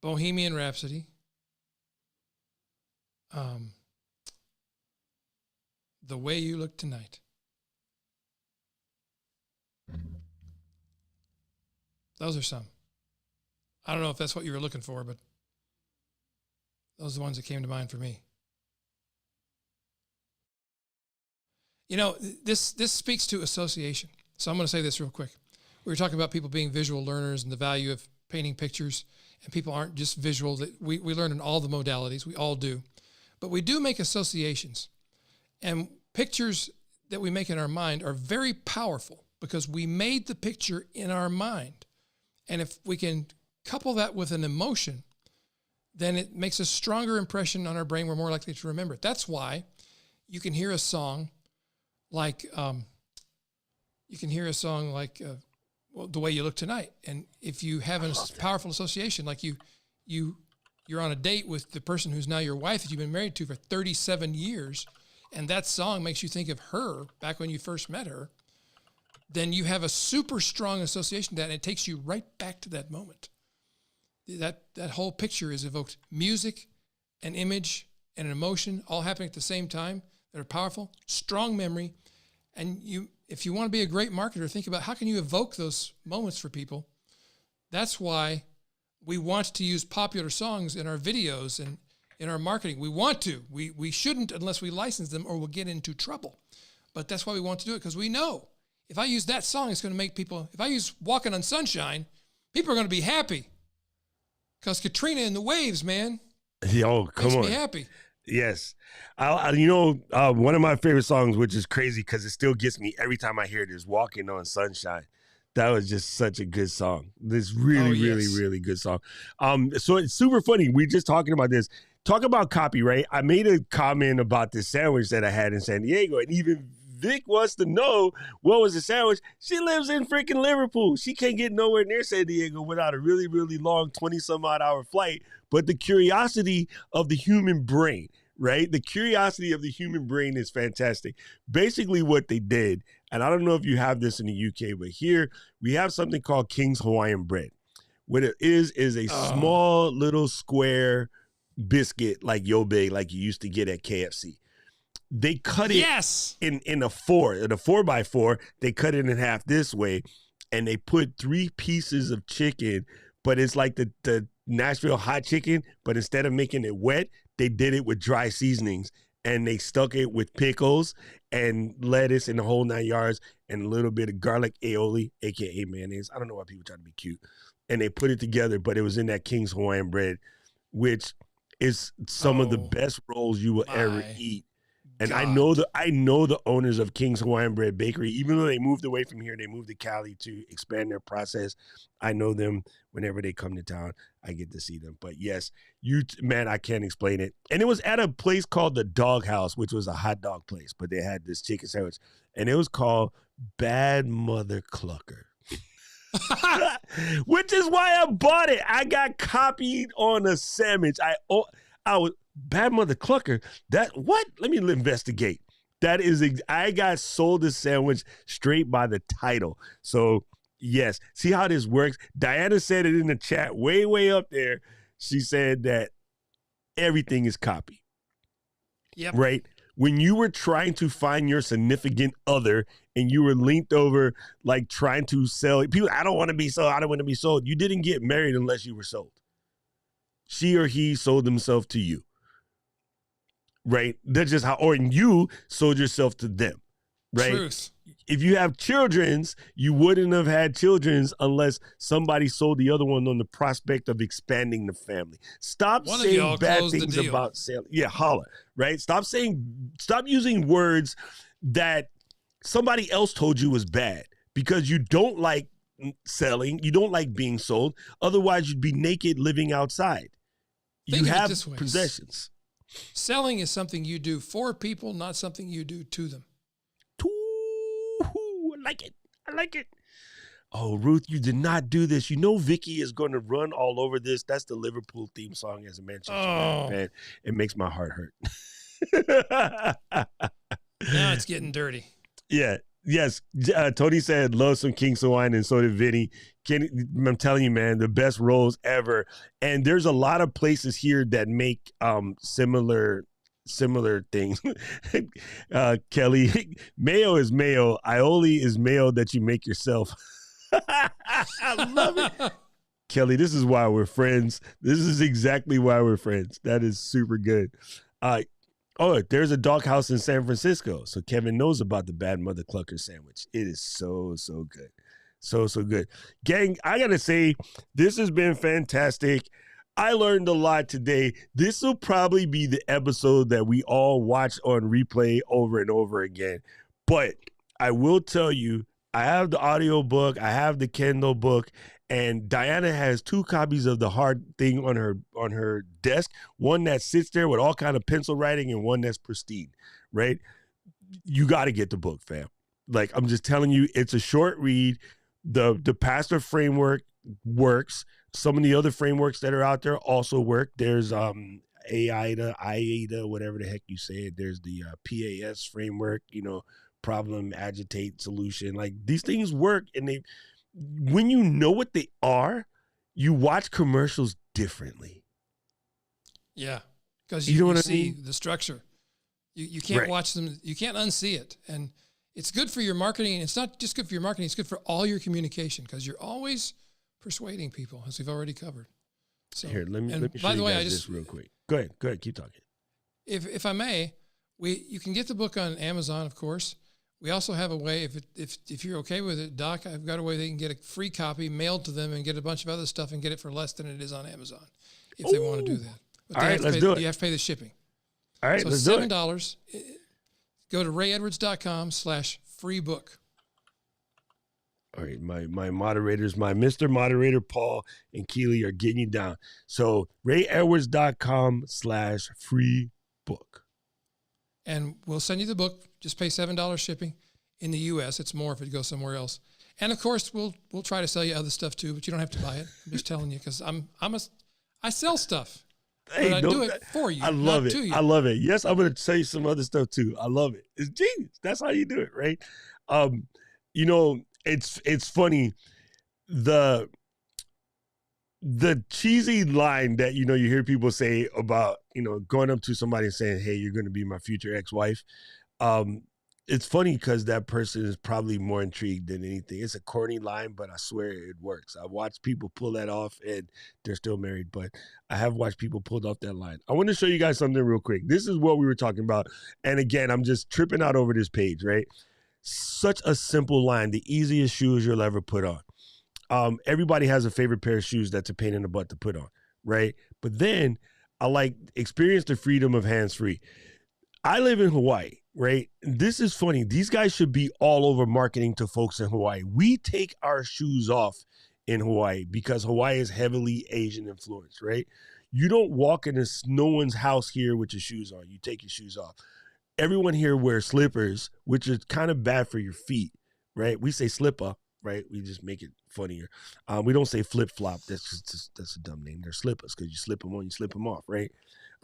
Bohemian Rhapsody. The Way You Look Tonight. Those are some. I don't know if that's what you were looking for, but those are the ones that came to mind for me. You know, this speaks to association. So I'm going to say this real quick. We were talking about people being visual learners and the value of painting pictures, and people aren't just visual. We learn in all the modalities. We all do. But we do make associations. And pictures that we make in our mind are very powerful because we made the picture in our mind. And if we can couple that with an emotion, then it makes a stronger impression on our brain. We're more likely to remember it. That's why you can hear a song like, The Way You Look Tonight. And if you have a powerful association, like you're on a date with the person who's now your wife that you've been married to for 37 years, and that song makes you think of her back when you first met her, then you have a super strong association to that, and it takes you right back to that moment. That whole picture is evoked. Music, an image, and an emotion all happening at the same time that are powerful, strong memory. And if you want to be a great marketer, think about how can you evoke those moments for people. That's why we want to use popular songs in our videos and in our marketing. We want to. We shouldn't unless we license them or we'll get into trouble. But that's why we want to do it, because we know if I use that song, it's going to make people, if I use Walking on Sunshine, people are going to be happy. Because Katrina and the Waves, man. Yo, come on. Makes me happy. Yes. One of my favorite songs, which is crazy because it still gets me every time I hear it, is Walking on Sunshine. That was just such a good song. This really, really good song. So it's super funny. We're just talking about this. Talk about copyright. I made a comment about this sandwich that I had in San Diego, and even Vic wants to know what was the sandwich, she lives in freaking Liverpool. She can't get nowhere near San Diego without a really, really long 20-some-odd hour flight. But the curiosity of the human brain, right? The curiosity of the human brain is fantastic. Basically what they did, and I don't know if you have this in the UK, but here we have something called King's Hawaiian bread. What it is a small little square biscuit like Yo Big, like you used to get at KFC. They cut it in a 4x4. They cut it in half this way, and they put 3 pieces of chicken, but it's like the Nashville hot chicken, but instead of making it wet, they did it with dry seasonings, and they stuck it with pickles and lettuce in the whole 9 yards and a little bit of garlic aioli, aka mayonnaise. I don't know why people try to be cute. And they put it together, but it was in that King's Hawaiian bread, which is some of the best rolls you will ever eat. And God. I know the owners of King's Hawaiian Bread Bakery, even though they moved away from here, they moved to Cali to expand their process. I know them. Whenever they come to town, I get to see them. But yes, man, I can't explain it. And it was at a place called the Dog House, which was a hot dog place, but they had this chicken sandwich, and it was called Bad Mother Clucker. Which is why I bought it. I got copied on a sandwich. I was Bad Mother Clucker. That what? Let me investigate. That is, I got sold a sandwich straight by the title. So yes, see how this works. Diana said it in the chat, way up there. She said that everything is copy. Yep. Right. When you were trying to find your significant other and you were linked over, like trying to sell people, I don't want to be sold. I don't want to be sold. You didn't get married unless you were sold. She or he sold themselves to you. Right. That's just how, or you sold yourself to them. Right. Truth. If you have children's, you wouldn't have had children's unless somebody sold the other one on the prospect of expanding the family. Stop saying bad things about selling. Yeah, holla, right? Stop using words that somebody else told you was bad because you don't like selling. You don't like being sold. Otherwise, you'd be naked living outside. You have possessions. Selling is something you do for people, not something you do to them. I like it. Oh, Ruth, you did not do this. You know Vicky is going to run all over this. That's the Liverpool theme song, as a Manchester fan. It makes my heart hurt. Now it's getting dirty. Yeah. Yes. Tony said, love some King's Hawaiian, and so did Vinny. I'm telling you, man, the best rolls ever. And there's a lot of places here that make similar things. Kelly, mayo is mayo. Aioli is mayo that you make yourself. I love it. Kelly, this is why we're friends. This is exactly why we're friends. That is super good. There's a doghouse in San Francisco. So Kevin knows about the Bad Mother Clucker sandwich. It is so good. So good. Gang, I got to say, this has been fantastic. I learned a lot today. This will probably be the episode that we all watch on replay over and over again. But I will tell you, I have the audio book, I have the Kindle book, and Diana has 2 copies of the hard thing on her desk. One that sits there with all kind of pencil writing and one that's pristine, right? You got to get the book, fam. Like, I'm just telling you, it's a short read. The pastor framework works. Some of the other frameworks that are out there also work. There's AIDA, whatever the heck you say it. There's the PAS framework, problem, agitate, solution. Like, these things work, and when you know what they are, you watch commercials differently. Yeah, because you see the structure. You can't watch them. You can't unsee it. And it's good for your marketing. It's not just good for your marketing. It's good for all your communication because you're always persuading people, as we've already covered. So here, let me show you guys this real quick. Go ahead, keep talking. If I may, you can get the book on Amazon, of course. We also have a way, if you're okay with it, Doc, I've got a way they can get a free copy mailed to them and get a bunch of other stuff and get it for less than it is on Amazon, if they want to do that. But all right, let's do it. You have to pay the shipping. All right, so let's do it. $7. Go to rayedwards.com/free book. All right, my moderators, my Mr. Moderator, Paul and Keely are getting you down. So rayedwards.com/free book. and we'll send you the book. Just pay $7 shipping in the U.S. It's more if it goes somewhere else. And of course, we'll try to sell you other stuff too, but you don't have to buy it. I'm just telling you because I sell stuff. Hey, but I do it for you. I love not it. To you. I love it. Yes, I'm going to tell you some other stuff too. I love it. It's genius. That's how you do it, right? You know, it's funny. The cheesy line that, you know, you hear people say about, you know, going up to somebody and saying, hey, you're going to be my future ex-wife. It's funny because that person is probably more intrigued than anything. It's a corny line, but I swear it works. I've watched people pull that off and they're still married, but I have watched people pull off that line. I want to show you guys something real quick. This is what we were talking about. And again, I'm just tripping out over this page, right? Such a simple line, the easiest shoes you'll ever put on. Everybody has a favorite pair of shoes that's a pain in the butt to put on, right? But then I like experience the freedom of hands-free. I live in Hawaii, right? This is funny. These guys should be all over marketing to folks in Hawaii. We take our shoes off in Hawaii because Hawaii is heavily Asian influenced, right? You don't walk into no one's house here with your shoes on. You take your shoes off. Everyone here wears slippers, which is kind of bad for your feet, right? We say slipper, right? We just make it funnier. We don't say flip-flop. That's a dumb name. They're slippers because you slip them on, you slip them off, right?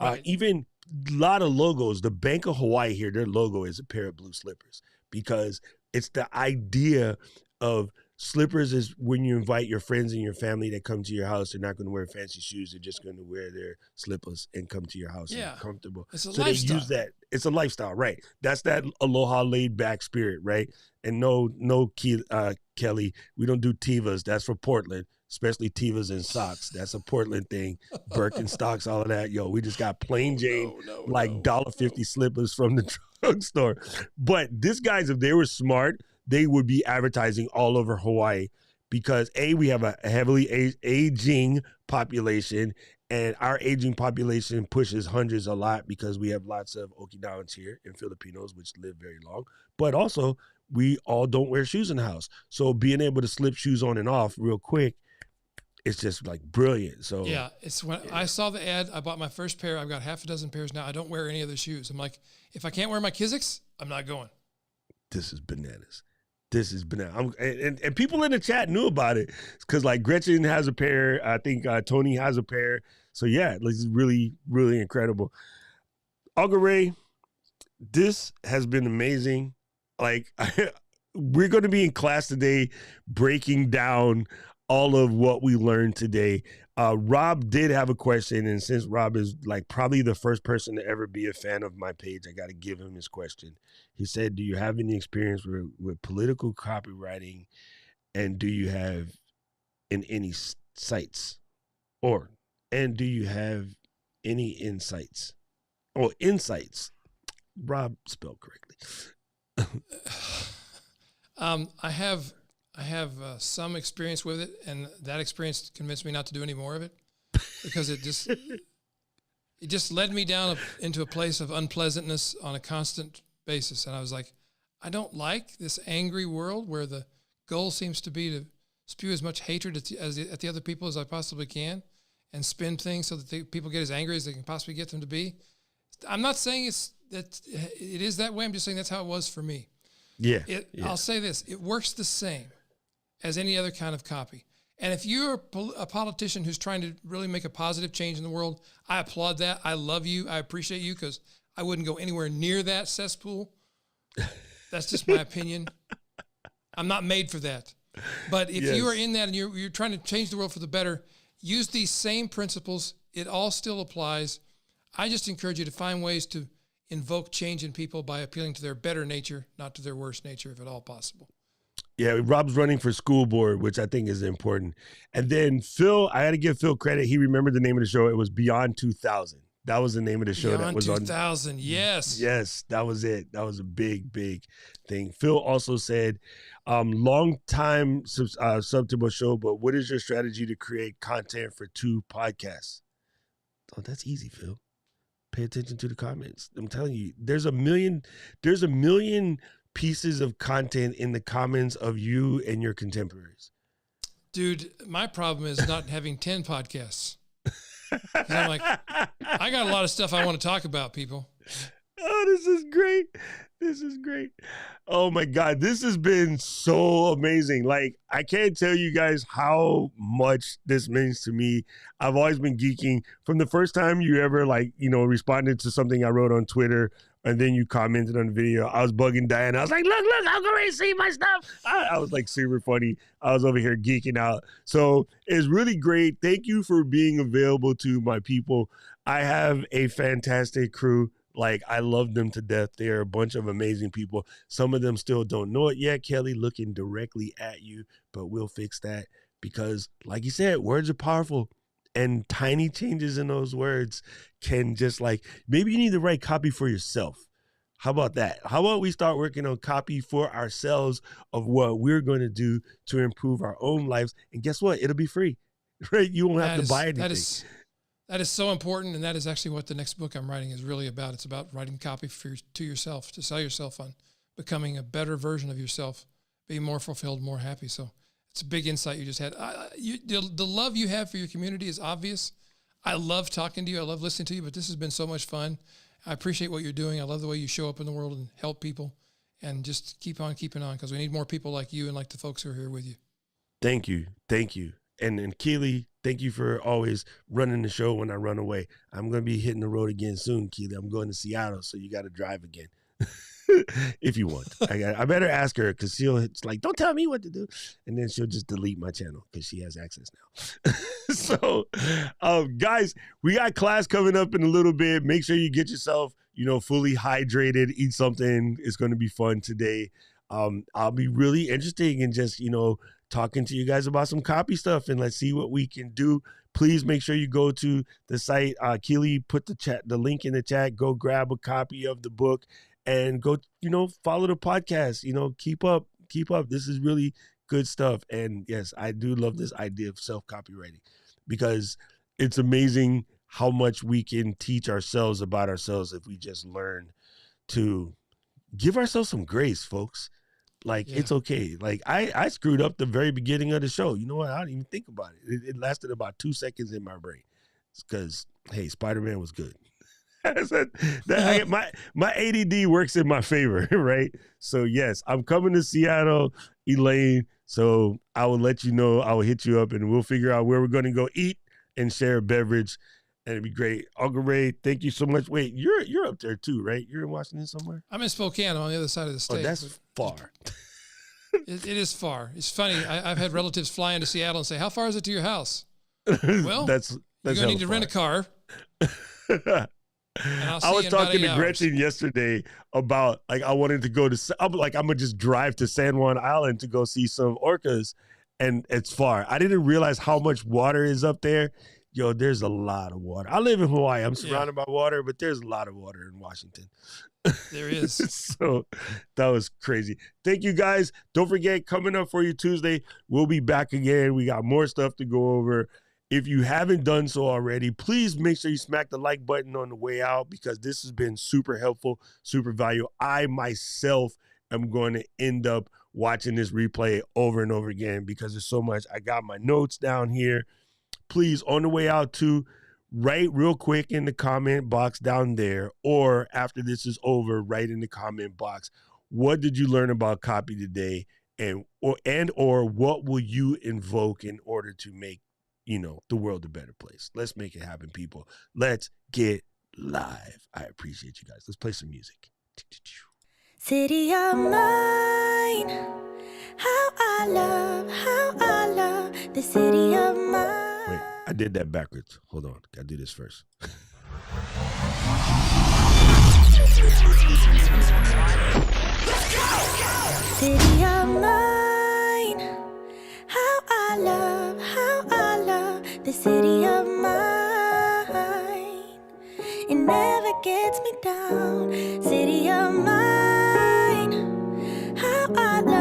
Right. Even a lot of logos. The Bank of Hawaii here, their logo is a pair of blue slippers because it's the idea of slippers is when you invite your friends and your family that come to your house. They're not going to wear fancy shoes. They're just going to wear their slippers and come to your house and be comfortable. It's a so lifestyle. they use that. It's a lifestyle, right? That's that aloha laid back spirit, right? And no, Kelly, we don't do Tivas. That's for Portland. Especially Tivas and socks. That's a Portland thing. Birkenstocks, all of that. Yo, we just got plain Jane, $1.50 slippers from the drugstore. But these guys, if they were smart, they would be advertising all over Hawaii because A, we have a heavily aging population, and our aging population pushes hundreds a lot because we have lots of Okinawans here and Filipinos, which live very long. But also, we all don't wear shoes in the house. So being able to slip shoes on and off real quick, it's just like brilliant. So yeah, it's when I saw the ad, I bought my first pair. I've got half a dozen pairs now. I don't wear any other shoes. I'm like, if I can't wear my Kizik's, I'm not going. This is bananas. This is bananas. And people in the chat knew about it because like Gretchen has a pair. I think Tony has a pair. So yeah, this is really, really incredible. Uncle Ray, this has been amazing. Like we're going to be in class today breaking down all of what we learned today. Rob did have a question, and since Rob is like probably the first person to ever be a fan of my page, I got to give him his question. He said, do you have any experience with political copywriting, and do you have in any sites? And do you have any insights? Or insights. Rob spelled correctly. I have some experience with it, and that experience convinced me not to do any more of it because it just led me down into a place of unpleasantness on a constant basis. And I was like, I don't like this angry world where the goal seems to be to spew as much hatred at the other people as I possibly can and spin things so that people get as angry as they can possibly get them to be. I'm not saying it is that way. I'm just saying that's how it was for me. Yeah. I'll say this. It works the same as any other kind of copy. And if you're a politician who's trying to really make a positive change in the world, I applaud that. I love you. I appreciate you because I wouldn't go anywhere near that cesspool. That's just my opinion. I'm not made for that. But if you are in that and you're trying to change the world for the better, use these same principles. It all still applies. I just encourage you to find ways to invoke change in people by appealing to their better nature, not to their worse nature, if at all possible. Yeah, Rob's running for school board, which I think is important. And then Phil, I had to give Phil credit. He remembered the name of the show. It was Beyond 2000. That was the name of the show. Beyond that was 2000, on. yes. Yes, that was it. That was a big, big thing. Phil also said, long time sub to my show, but what is your strategy to create content for 2 podcasts? Oh, that's easy, Phil. Pay attention to the comments. I'm telling you, there's a million pieces of content in the comments of you and your contemporaries. Dude, my problem is not having 10 podcasts. I'm like, I got a lot of stuff I want to talk about, people. Oh, this is great. This is great. Oh my God. This has been so amazing. Like, I can't tell you guys how much this means to me. I've always been geeking from the first time you ever responded to something I wrote on Twitter, and then you commented on the video. I was bugging Diana. I was like, look, I'm going to see my stuff. I was like super funny. I was over here geeking out. So it's really great. Thank you for being available to my people. I have a fantastic crew. Like, I love them to death. They're a bunch of amazing people. Some of them still don't know it yet. Kelly looking directly at you, but we'll fix that because, like you said, words are powerful, and tiny changes in those words can just maybe you need to write copy for yourself. How about that? How about we start working on copy for ourselves of what we're going to do to improve our own lives? And guess what? It'll be free, right? You won't have to buy anything. That is so important, and that is actually what the next book I'm writing is really about. It's about writing copy to yourself, to sell yourself on, becoming a better version of yourself, being more fulfilled, more happy. So it's a big insight you just had. The love you have for your community is obvious. I love talking to you. I love listening to you, but this has been so much fun. I appreciate what you're doing. I love the way you show up in the world and help people, and just keep on keeping on because we need more people like you and like the folks who are here with you. Thank you. Thank you. And Keely, thank you for always running the show when I run away. I'm going to be hitting the road again soon, Keely. I'm going to Seattle, so you got to drive again. If you want. I better ask her because it's like, don't tell me what to do. And then she'll just delete my channel because she has access now. So, guys, we got class coming up in a little bit. Make sure you get yourself, fully hydrated. Eat something. It's going to be fun today. I'll be really interested in just, talking to you guys about some copy stuff, and let's see what we can do. Please make sure you go to the site. Keely put the link in the chat. Go grab a copy of the book and go, follow the podcast. Keep up. This is really good stuff. And yes, I do love this idea of self-copywriting because it's amazing how much we can teach ourselves about ourselves if we just learn to give ourselves some grace, folks. It's okay. I screwed up the very beginning of the show. You know what? I didn't even think about it. It lasted about 2 seconds in my brain. It's because, hey, Spider-Man was good. My ADD works in my favor, right? So, yes, I'm coming to Seattle, Elaine. So I will let you know. I will hit you up, and we'll figure out where we're going to go eat and share a beverage. And it'd be great. Uncle Ray, thank you so much. Wait, you're up there too, right? You're in Washington somewhere? I'm in Spokane. I'm on the other side of the state. Oh, that's far. It is far. It's funny. I've had relatives fly into Seattle and say, how far is it to your house? Well, that's you're going to need to rent a car. I was talking to Gretchen yesterday about, I wanted to go to, I'm going to just drive to San Juan Island to go see some orcas, and it's far. I didn't realize how much water is up there. Yo, there's a lot of water. I live in Hawaii. I'm surrounded by water, but there's a lot of water in Washington. There is. So that was crazy. Thank you, guys. Don't forget, coming up for you Tuesday, we'll be back again. We got more stuff to go over. If you haven't done so already, please make sure you smack the like button on the way out because this has been super helpful, super valuable. I myself am going to end up watching this replay over and over again because there's so much. I got my notes down here. Please, on the way out too, write real quick in the comment box down there, or after this is over, write in the comment box, what did you learn about copy today, and or what will you invoke in order to make, the world a better place? Let's make it happen, people. Let's get live. I appreciate you guys. Let's play some music. City of mine, how I love the city of mine. Wait, I did that backwards. Hold on. Gotta do this first. City of mine, how I love the city of mine. It never gets me down. City of mine, how I love